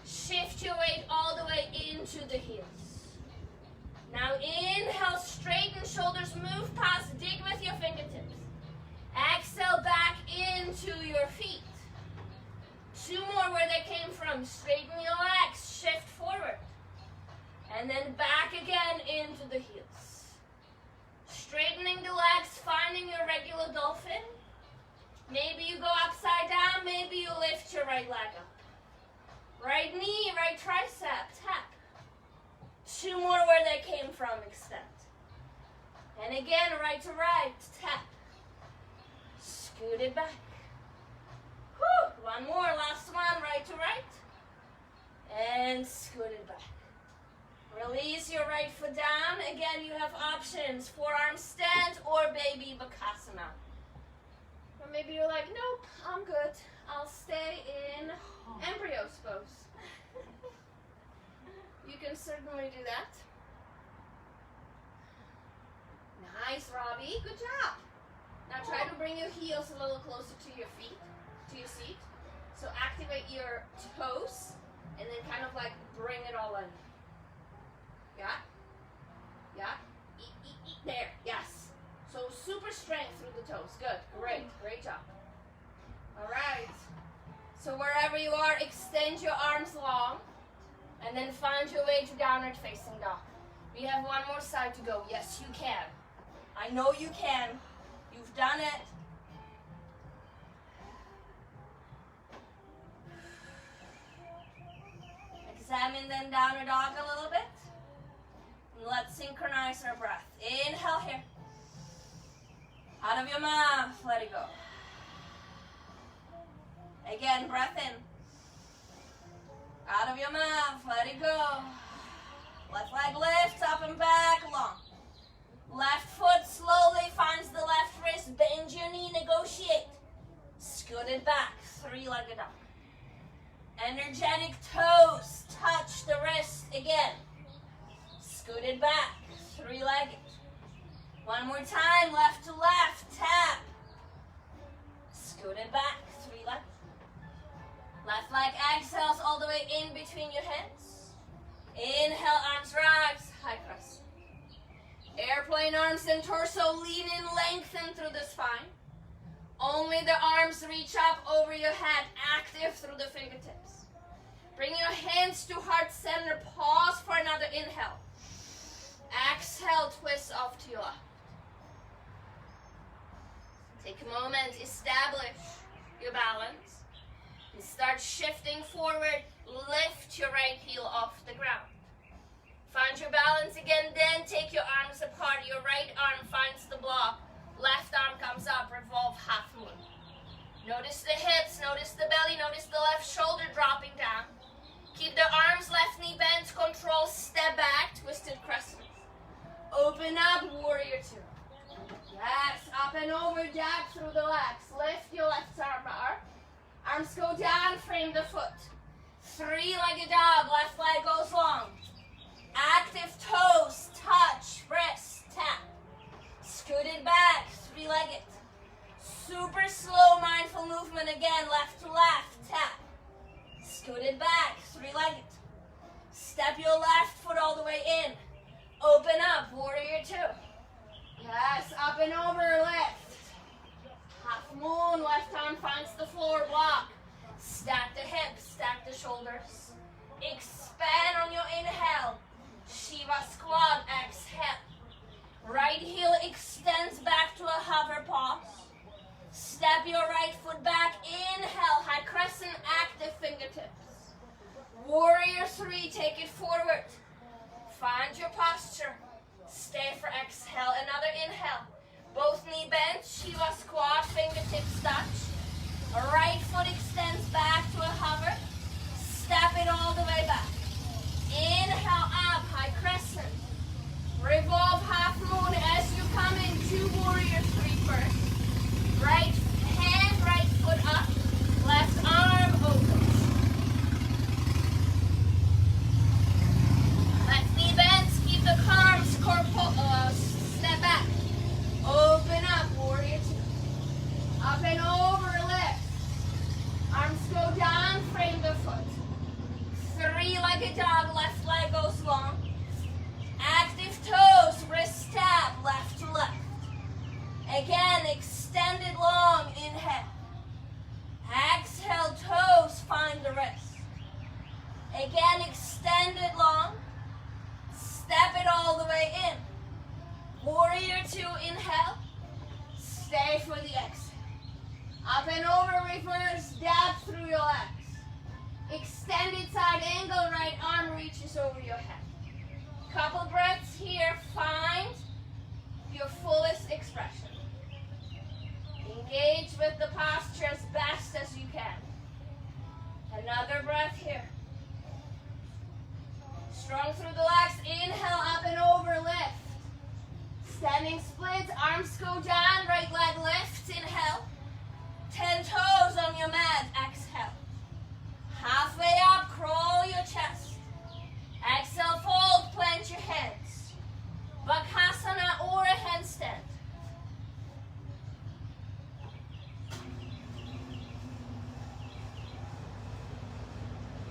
Shift your weight all the way into the heels. Now inhale, straighten shoulders, move past, dig with your fingertips. Exhale back into your feet. Two more where they came from. Straighten your legs, shift forward. And then back again into the heels. Straightening the legs, finding your regular dolphin. Maybe you go upside down, maybe you lift your right leg up. Right knee, right tricep, tap. Two more where they came from, extend. And again, right to right, tap. Scoot it back. Whew. One more, last one, right to right. And scoot it back. Release your right foot down. Again, you have options. Forearm stand or baby Bakasana. Or maybe you're like, nope, I'm good. I'll stay in embryo pose. You can certainly do that. Nice, Robbie. Good job. Now try to bring your heels a little closer to your feet, to your seat. So activate your toes and then kind of like bring it all in. Yeah? Yeah? Eat. There. Yes. So super strength through the toes. Good. Great job. All right. So wherever you are, extend your arms long and then find your way to downward facing dog. We have one more side to go. Yes, you can. I know you can. You've done it. Examine then downward dog a little bit. And let's synchronize our breath. Inhale here. Out of your mouth, let it go. Again, breath in. Out of your mouth, let it go. Left leg lifts up and back, long. Left foot slowly finds the left wrist. Bend your knee, negotiate. Scoot it back, three-legged dog. Energetic toes touch the wrist again. Scoot it back, three-legged. One more time, left to left, tap. Scooted back, 3 legs. Left leg exhales all the way in between your hands. Inhale, arms rise, high crest. Airplane arms and torso, lean in, lengthen through the spine. Only the arms reach up over your head, active through the fingertips. Bring your hands to heart center, pause for another inhale. Exhale, twist off to your left. Take a moment, establish your balance. And start shifting forward, lift your right heel off the ground. Find your balance again, then take your arms apart. Your right arm finds the block. Left arm comes up, revolve half moon. Notice the hips, notice the belly, notice the left shoulder dropping down. Keep the arms, left knee bent, control, step back, twisted crescent. Open up, warrior 2. Yes, up and over, jab through the legs. Lift your left arm up. Arms go down, frame the foot. 3-legged dog, left leg goes long. Active toes, touch, wrist, tap. Scooted back, 3-legged. Super slow mindful movement again, left to left, tap. Scooted back, 3-legged. Step your left foot all the way in. Open up, warrior 2. Yes, up and over, lift. Half moon, left arm finds the floor, block. Stack the hips, stack the shoulders. Expand on your inhale. Shiva squat, exhale. Right heel extends back to a hover pause. Step your right foot back, inhale, high crescent, active fingertips. Warrior 3, take it forward. Find your posture. Stay for exhale, another inhale. Both knee bent, Shiva squat, fingertips touch. Right foot extends back to a hover. Step it all the way back. Inhale up, high crescent. Revolve half moon as you come into warrior 3 first. Right hand, right foot up. Left arm opens. Left knee bends, keep the arms, step back. Open up, warrior 2. Up and over, lift. Arms go down, frame the foot. 3-legged dog, left leg goes long. Active toes, wrist tap, left to left. Again, extended long, inhale. Exhale, toes find the wrist. Again, extended long. Step it all the way in. Warrior 2, inhale. Stay for the exhale. Up and over, reverse, dab through your legs. Extended side angle, right arm reaches over your head. Couple breaths here, find your fullest expression. Engage with the posture as best as you can. Another breath here. Strong through the legs, inhale, up and over, lift. Standing splits, arms go down, right leg lifts, inhale. 10 toes on your mat, exhale. Halfway up, crawl your chest. Exhale, fold, plant your hands. Bakasana or a handstand.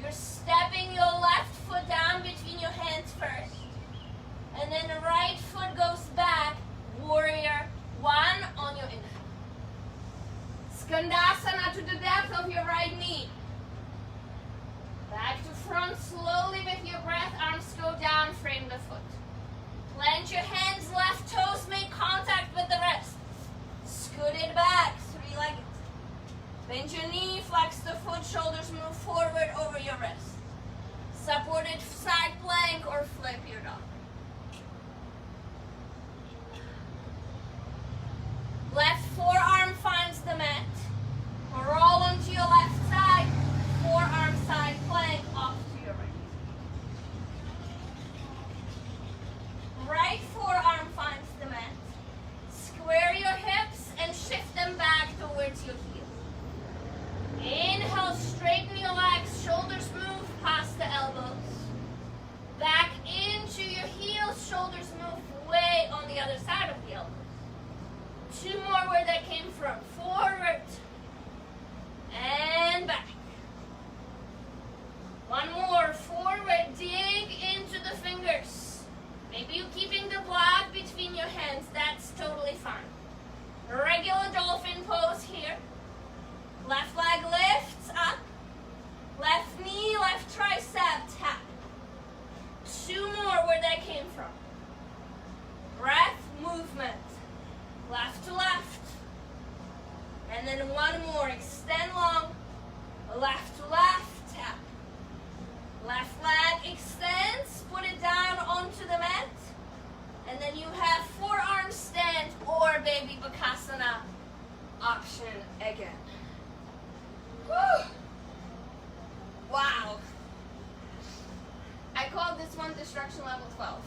You're stepping your left foot down between your hands first. And then the right foot goes back, warrior 1 on your inhale. Skandasana to the depth of your right left to left, tap. Left leg extends, put it down onto the mat. And then you have forearm stand or baby bakasana option again. Woo! Wow. I call this one destruction level 12.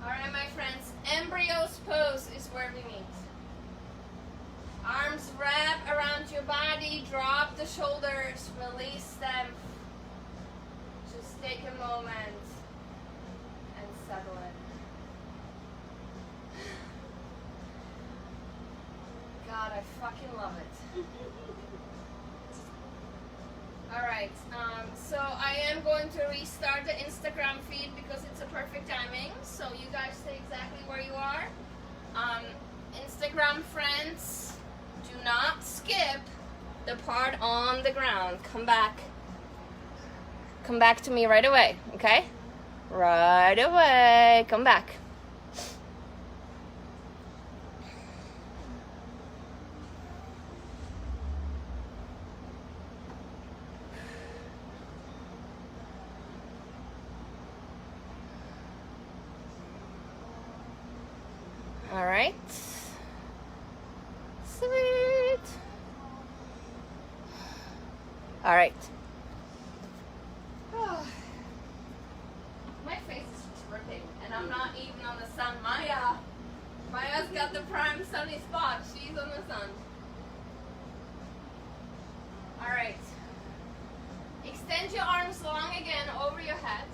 Alright, my friends, embryo's pose is where we meet. Arms wrap around your body, drop the shoulders, release them. Just take a moment and settle in. God, I fucking love it. Alright, so I am going to restart the Instagram feed because it's a perfect timing. So you guys stay exactly where you are. Instagram friends, do not skip the part on the ground. Come back. Come back to me right away, okay? Right away. Come back. All right. Sweet. All right. My face is just dripping, and I'm not even on the sun. Maya's got the prime sunny spot. She's on the sun. All right. Extend your arms long again over your head,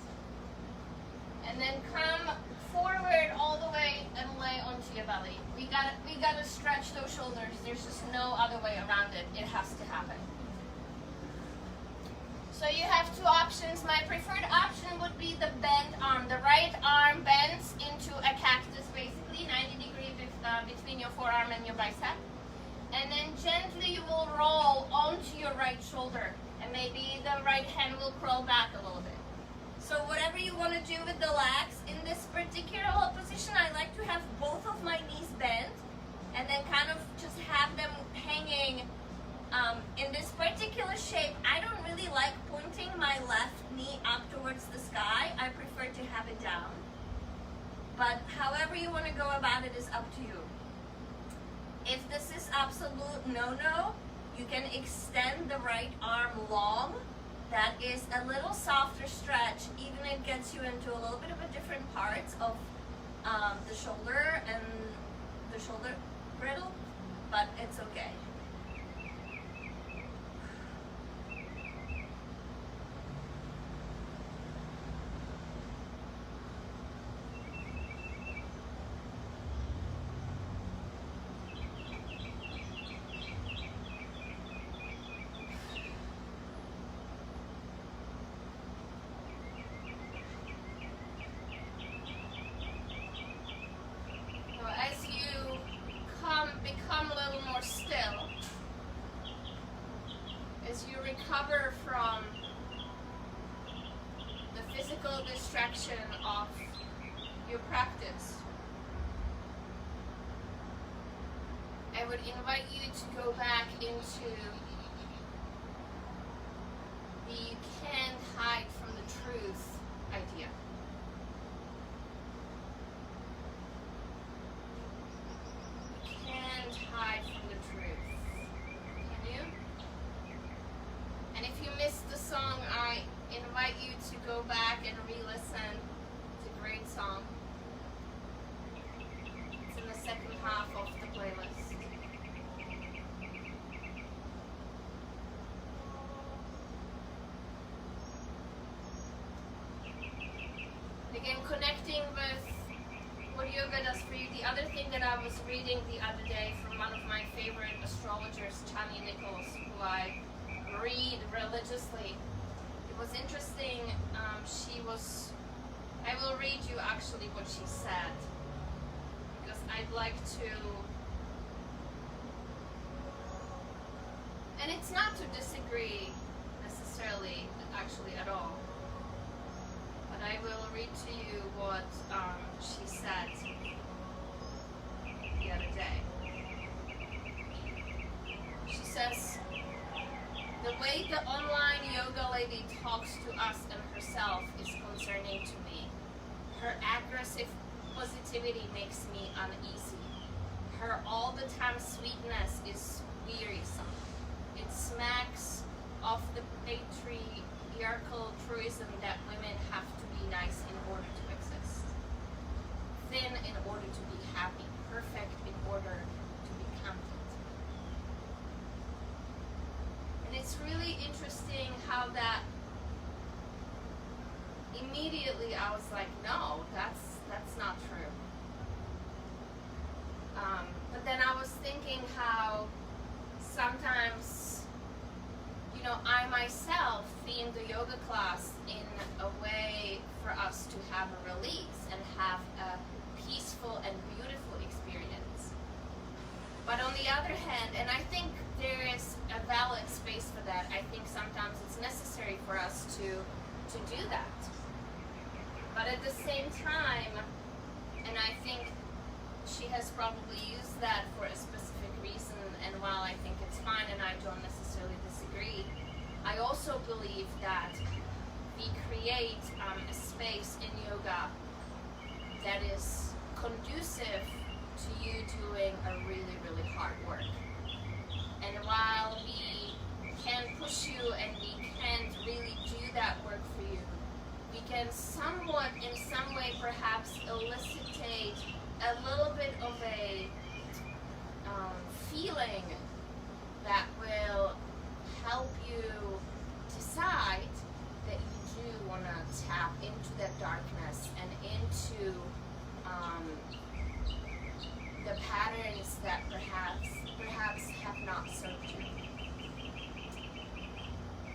and then come forward all the way and lay onto your belly. We gotta stretch those shoulders. There's just no other way around it. It has to happen. So you have two options. My preferred option would be the bent arm. The right arm bends into a cactus, basically 90 degrees between your forearm and your bicep. And then gently you will roll onto your right shoulder. And maybe the right hand will crawl back a little bit. So whatever you want to do with the legs, in this particular position, I like to have both of my knees bent and then kind of just have them hanging in this particular shape. I don't really like pointing my left knee up towards the sky. I prefer to have it down. But however you want to go about it is up to you. If this is absolute no-no, you can extend the right arm long. That is a little softer stretch, even it gets you into a little bit of a different parts of the shoulder and the shoulder griddle, but it's okay. Become a little more still as you recover from the physical distraction of your practice. I would invite you to go back into the you can't hide from the truth idea. Hide from the truth. Can you? And if you missed the song, I invite you to go back and re-listen. It's a great song. It's in the second half of the playlist. Again, connecting with what yoga does for you. The other thing that I was reading the other day from one of my favorite astrologers, Chani Nichols, who I read religiously. It was interesting. I will read you actually what she said, because I'd like to And it's not to disagree necessarily, actually, at all. But I will read to you what she said the other day. She says, "The way the online yoga lady talks to us and herself is concerning to me. Her aggressive positivity makes me uneasy. Her all the time sweetness is wearisome. It smacks of the patriarchal truism that women have to be nice in order to exist, thin in order to be happy, perfect in order to be content." And it's really interesting how that immediately I was like, no, that's not true. But then I was thinking how sometimes, I myself theme the yoga class in a way for us to have a release and have a peaceful and beautiful experience. But on the other hand, and I think there is a valid space for that, I think sometimes it's necessary for us to do that. But at the same time, and I think she has probably used that for a specific reason, and while I think it's fine and I don't necessarily disagree, I also believe that we create a space in yoga that is conducive to you doing a really, really hard work. And while we can push you and we can't really do that work for you, we can somewhat, in some way, perhaps elicitate a little bit of a feeling that will help you decide that you do want to tap into that darkness and into the patterns that perhaps have not served you.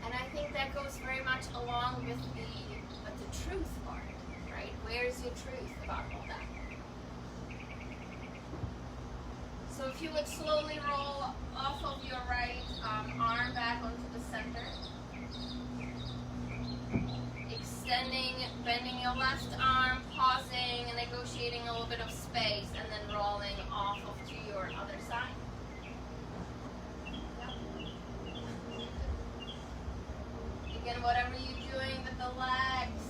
And I think that goes very much along with the truth part, right? Where's your truth about all that? So if you would slowly roll off of your right arm back onto the center. Extending, bending your left arm, pausing, and negotiating a little bit of space, and then rolling off of to your other side. Again, whatever you're doing with the legs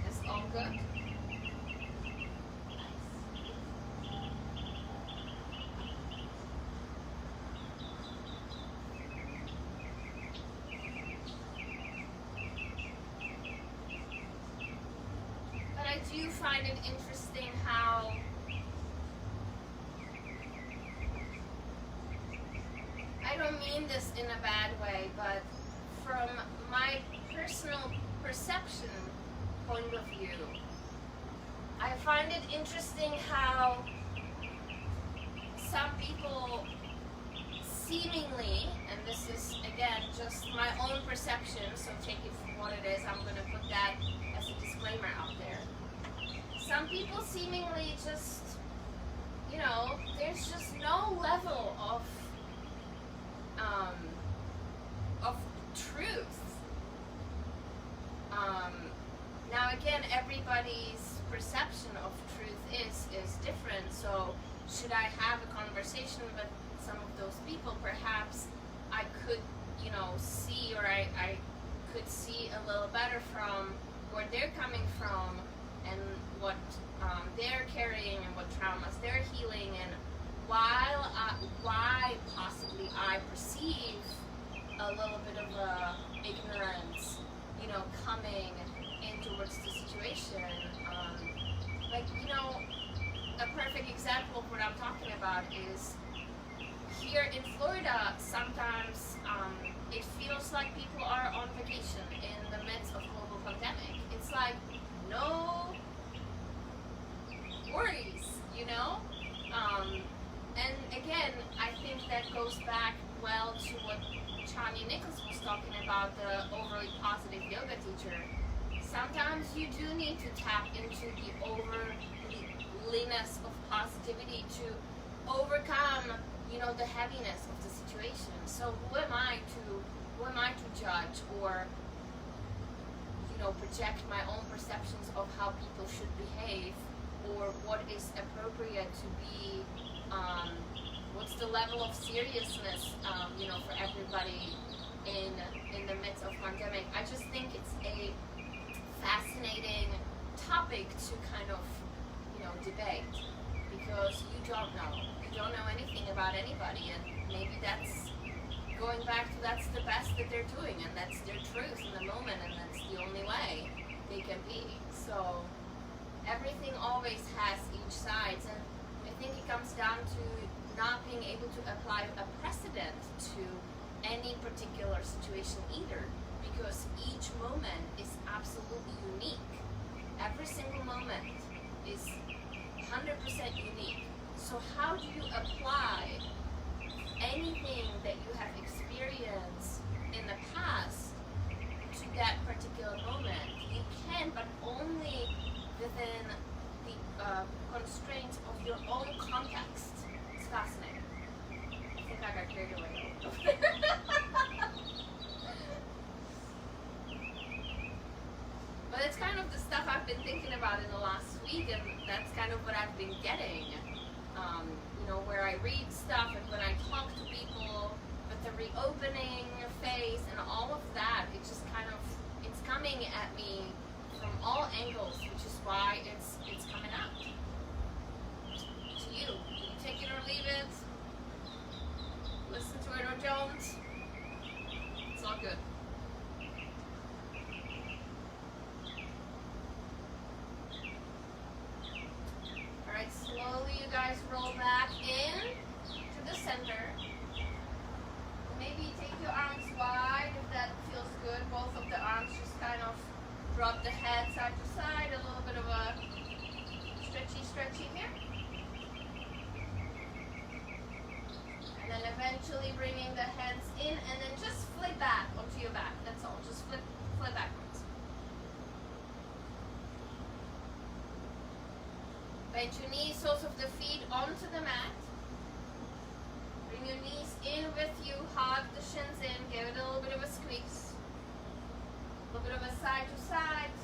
is all good. I do find it interesting how I don't mean this in a bad way, but from my personal perception point of view, I find it interesting how some people seemingly, and this is again just my own perception, so take it for what it is, I'm going to put that as a disclaimer out there. Some people seemingly just, there's just no level of truth. Now again, everybody's perception of truth is different, so should I have a conversation with some of those people, perhaps I could, see, or I could see a little better from where they're coming from and what they're carrying and what traumas they're healing, and why possibly I perceive a little bit of ignorance, coming in towards the situation. A perfect example of what I'm talking about is here in Florida, sometimes it feels like people are on vacation in the midst of global pandemic. It's like no worries, and again, I think that goes back well to what Chani Nichols was talking about, the overly positive yoga teacher. Sometimes you do need to tap into the overliness of positivity to overcome, the heaviness of the situation. So who am I to judge or, you know, project my own perceptions of how people should behave, or what is appropriate to be, what's the level of seriousness, you know, for everybody in the midst of pandemic. I just think it's a fascinating topic to kind of, you know, debate, because you don't know anything about anybody, and maybe that's going back to that's the best that they're doing, and that's their truth in the moment, and that's the only way they can be. So everything always has each side, and I think it comes down to not being able to apply a precedent to any particular situation either, because each moment is absolutely unique. Every single moment is 100% unique. So how do you apply anything that you have experienced in the past to that particular moment? You can, but only within the constraints of your own context. It's fascinating. I think I got carried away. But it's kind of the stuff I've been thinking about in the last week, and that's kind of what I've been getting. You know, where I read stuff and when I talk to people, but the reopening phase and all of that, it just kind of, it's coming at me from all angles, which is why it's coming out. To you. You take it or leave it. Listen to it or don't. It's all good. Alright, slowly you guys roll back in to the center. Maybe take your arms wide if that feels good. Both of the arms just kind of drop the head side to side. A little bit of a stretchy here. And then eventually bringing the hands in, and then just flip back onto your back. That's all. Just flip backwards. Bend your knees, soles of the feet onto the mat. Bring your knees in with you. Hug the shins in. Give it a little bit of a squeeze. A little bit of a side to side.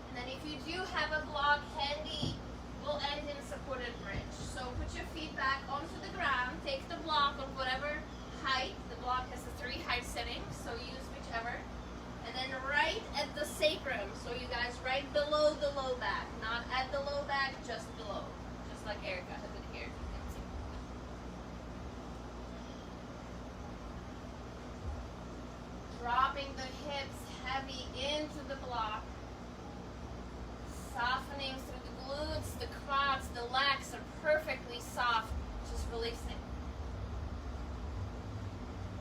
And then if you do have a block handy, we'll end in a supported bridge. So put your feet back onto the ground. Take the block on whatever height. The block has a 3 height setting, so use whichever. And then right at the sacrum, so you guys right below the low back. Not at the low back, just below. Just like Erica has it here, you can see. Dropping the hips heavy into the block. Softening through the glutes, the quads, the legs are perfectly soft. Just releasing.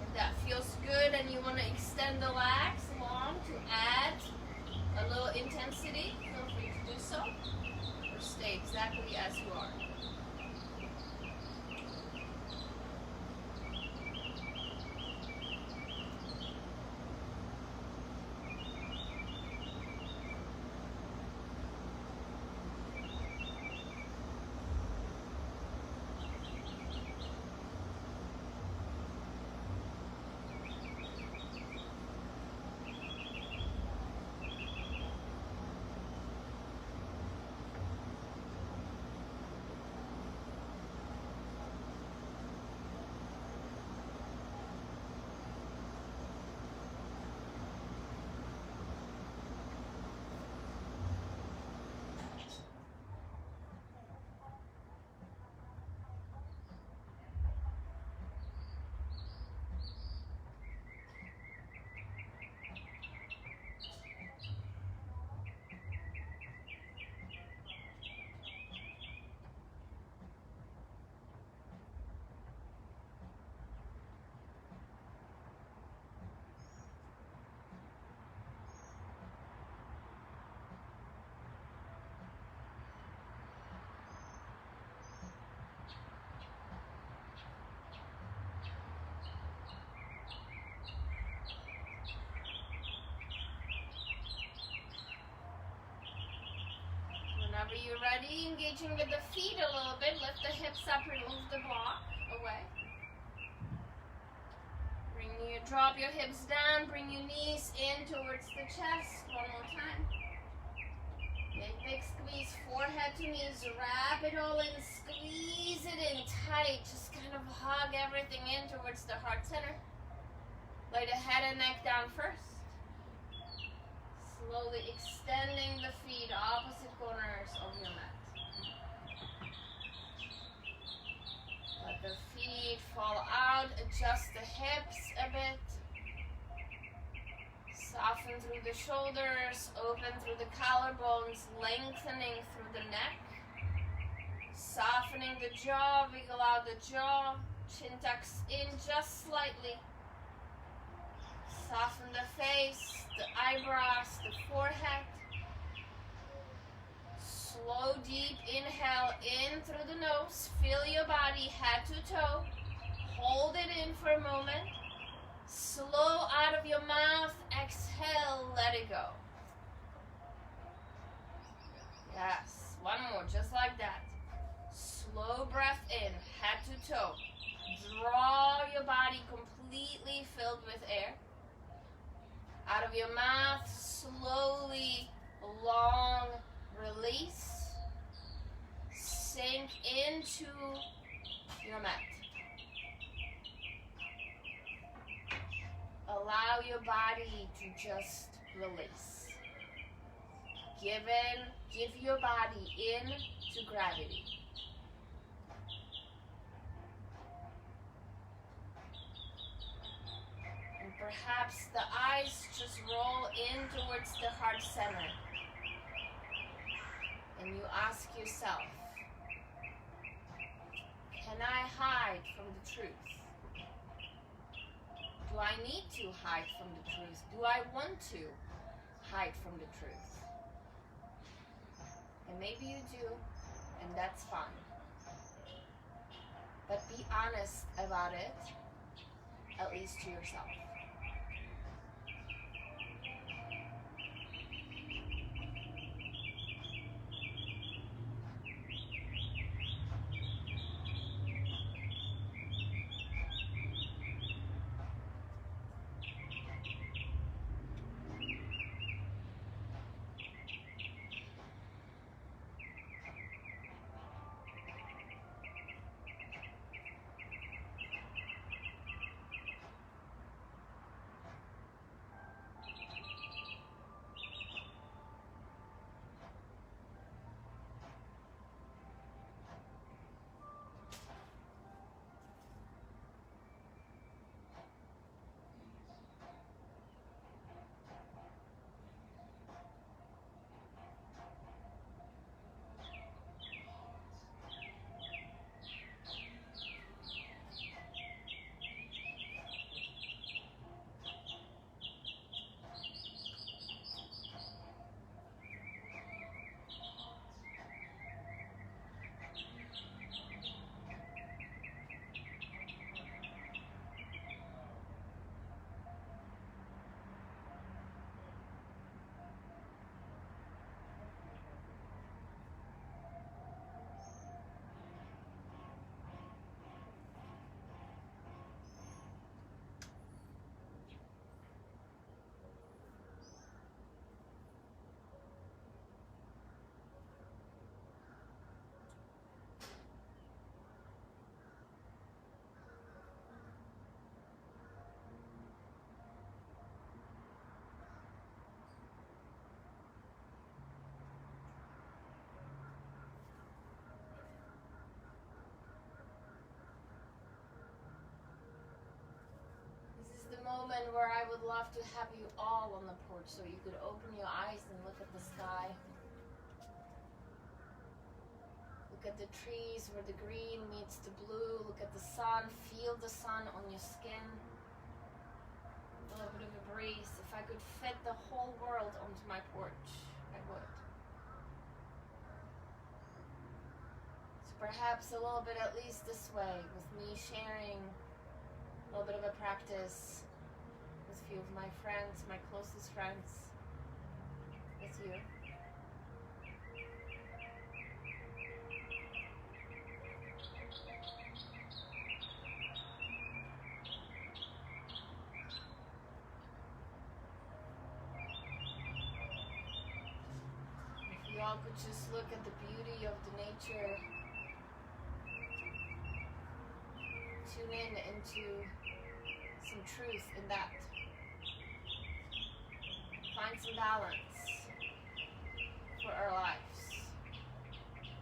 If that feels good and you want to extend the legs long to add a little intensity, feel free to do so. Or stay exactly as you are. Whenever you're ready, engaging with the feet a little bit. Lift the hips up, remove the block away. Drop your hips down, bring your knees in towards the chest. One more time. Big squeeze, forehead to knees. Wrap it all in, squeeze it in tight. Just kind of hug everything in towards the heart center. Lay the head and neck down first. Slowly extending the feet, opposite corners of your mat. Let the feet fall out, adjust the hips a bit. Soften through the shoulders, open through the collarbones, lengthening through the neck. Softening the jaw, wiggle out the jaw, chin tucks in just slightly. Soften the face, the eyebrows, the forehead. Slow, deep inhale in through the nose. Feel your body head to toe. Hold it in for a moment. Slow out of your mouth. Exhale, let it go. Yes, one more, just like that. Slow breath in, head to toe. Draw your body completely filled with air. Out of your mouth, slowly, long release. Sink into your mat. Allow your body to just release. Give your body in to gravity. And perhaps the eyes just roll in towards the heart center. And you ask yourself, can I hide from the truth? Do I need to hide from the truth? Do I want to hide from the truth? And maybe you do, and that's fine. But be honest about it, at least to yourself. Moment where I would love to have you all on the porch so you could open your eyes and look at the sky. Look at the trees where the green meets the blue. Look at the sun. Feel the sun on your skin. A little bit of a breeze. If I could fit the whole world onto my porch, I would. So perhaps a little bit at least this way, with me sharing a little bit of a practice with a few of my friends, my closest friends, with you. all could just look at the beauty of the nature. Tune in into some truth in that. Find some balance for our lives,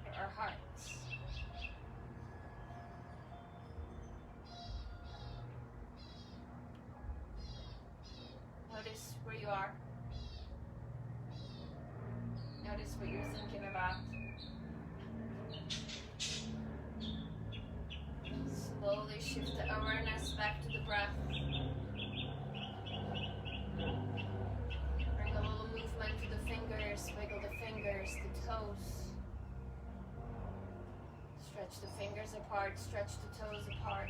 for our hearts. Notice where you are. Notice what you're thinking about. Slowly shift the awareness back to the breath. Bring a little movement to the fingers, wiggle the fingers, the toes. Stretch the fingers apart, stretch the toes apart.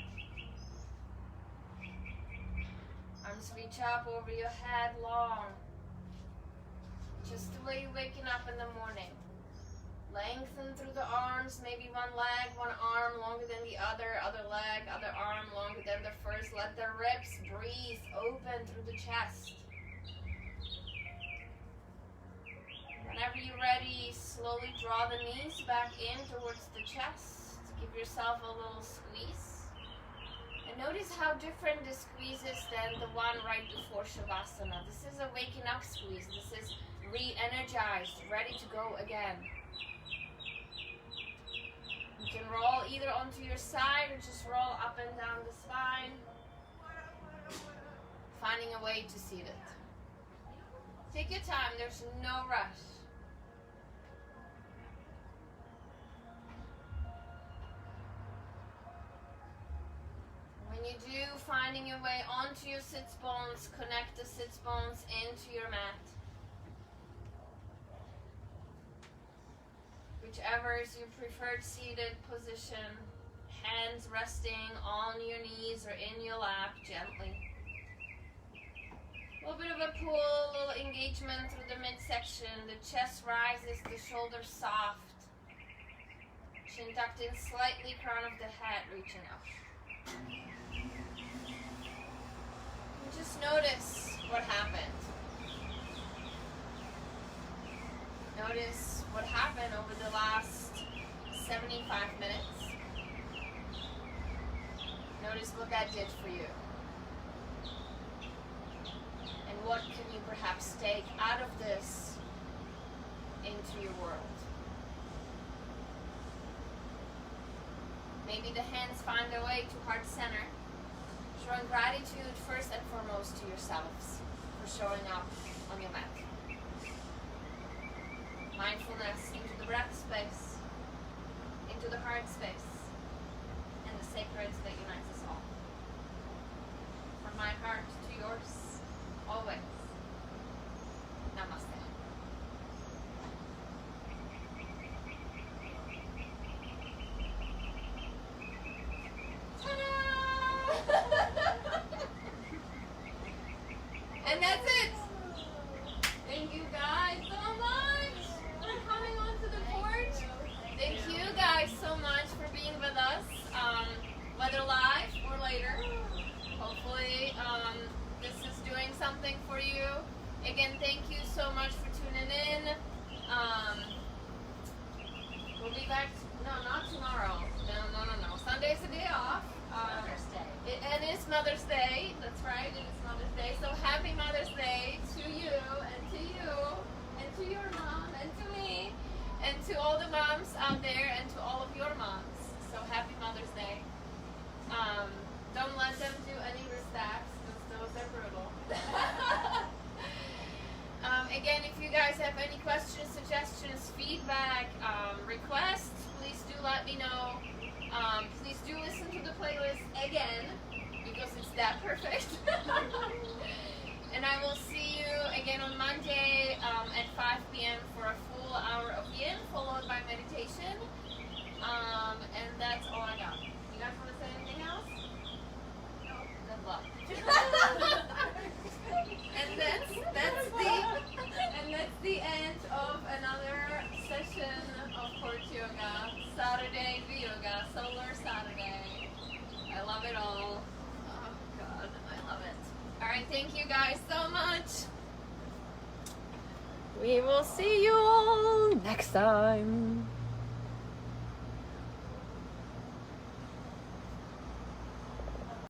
Arms reach up over your head long. Just the way you're waking up in the morning. Lengthen through the arms, maybe one leg, one arm longer than the other leg, other arm longer than the first. Let the ribs breathe open through the chest. Whenever you're ready, slowly draw the knees back in towards the chest. Give yourself a little squeeze. And notice how different this squeeze is than the one right before Shavasana. This is a waking up squeeze. This is re-energized, ready to go again. You can roll either onto your side or just roll up and down the spine. Finding a way to seat it. Take your time, there's no rush. When you do, finding your way onto your sits bones, connect the sits bones into your mat. Whichever is your preferred seated position, hands resting on your knees or in your lap gently. A little bit of a pull, a little engagement through the midsection. The chest rises, the shoulders soft. Chin tucked in slightly, crown of the head reaching up. And just notice what happened. Notice what happened over the last 75 minutes. Notice what that did for you. And what can you perhaps take out of this into your world? Maybe the hands find their way to heart center, showing gratitude first and foremost to yourselves for showing up on your mat. Mindfulness into the breath space, into the heart space, and the sacred that unites us all. From my heart to yours, always. Namaste. And that's it. Thank you guys so much for coming onto the porch. Thank you guys so much for being with us, whether live or later. Hopefully this is doing something for you. Again, thank you so much for tuning in. We'll be back, no, not tomorrow. No. Sunday's a day off. Mother's Day. And it's Mother's Day. That's right, it is Mother's Day. So happy Mother's Day to you, and to your mom, and to me, and to all the moms out there, and to all of your moms. So happy Mother's Day. Don't let them do any wristbacks, because those are brutal. Again, if you guys have any questions, suggestions, feedback, requests, please do let me know. Please do listen to the playlist again, because it's that perfect. And I will see you again on Monday at 5 p.m. for a full hour of yin, followed by meditation. And that's all I got. You guys want to say anything else? No. Good luck. And that's the end of another session of Porch Yoga. Saturday Yoga, Solar Saturday. I love it all. Oh God, I love it. All right, thank you guys so much. We will see you all next time.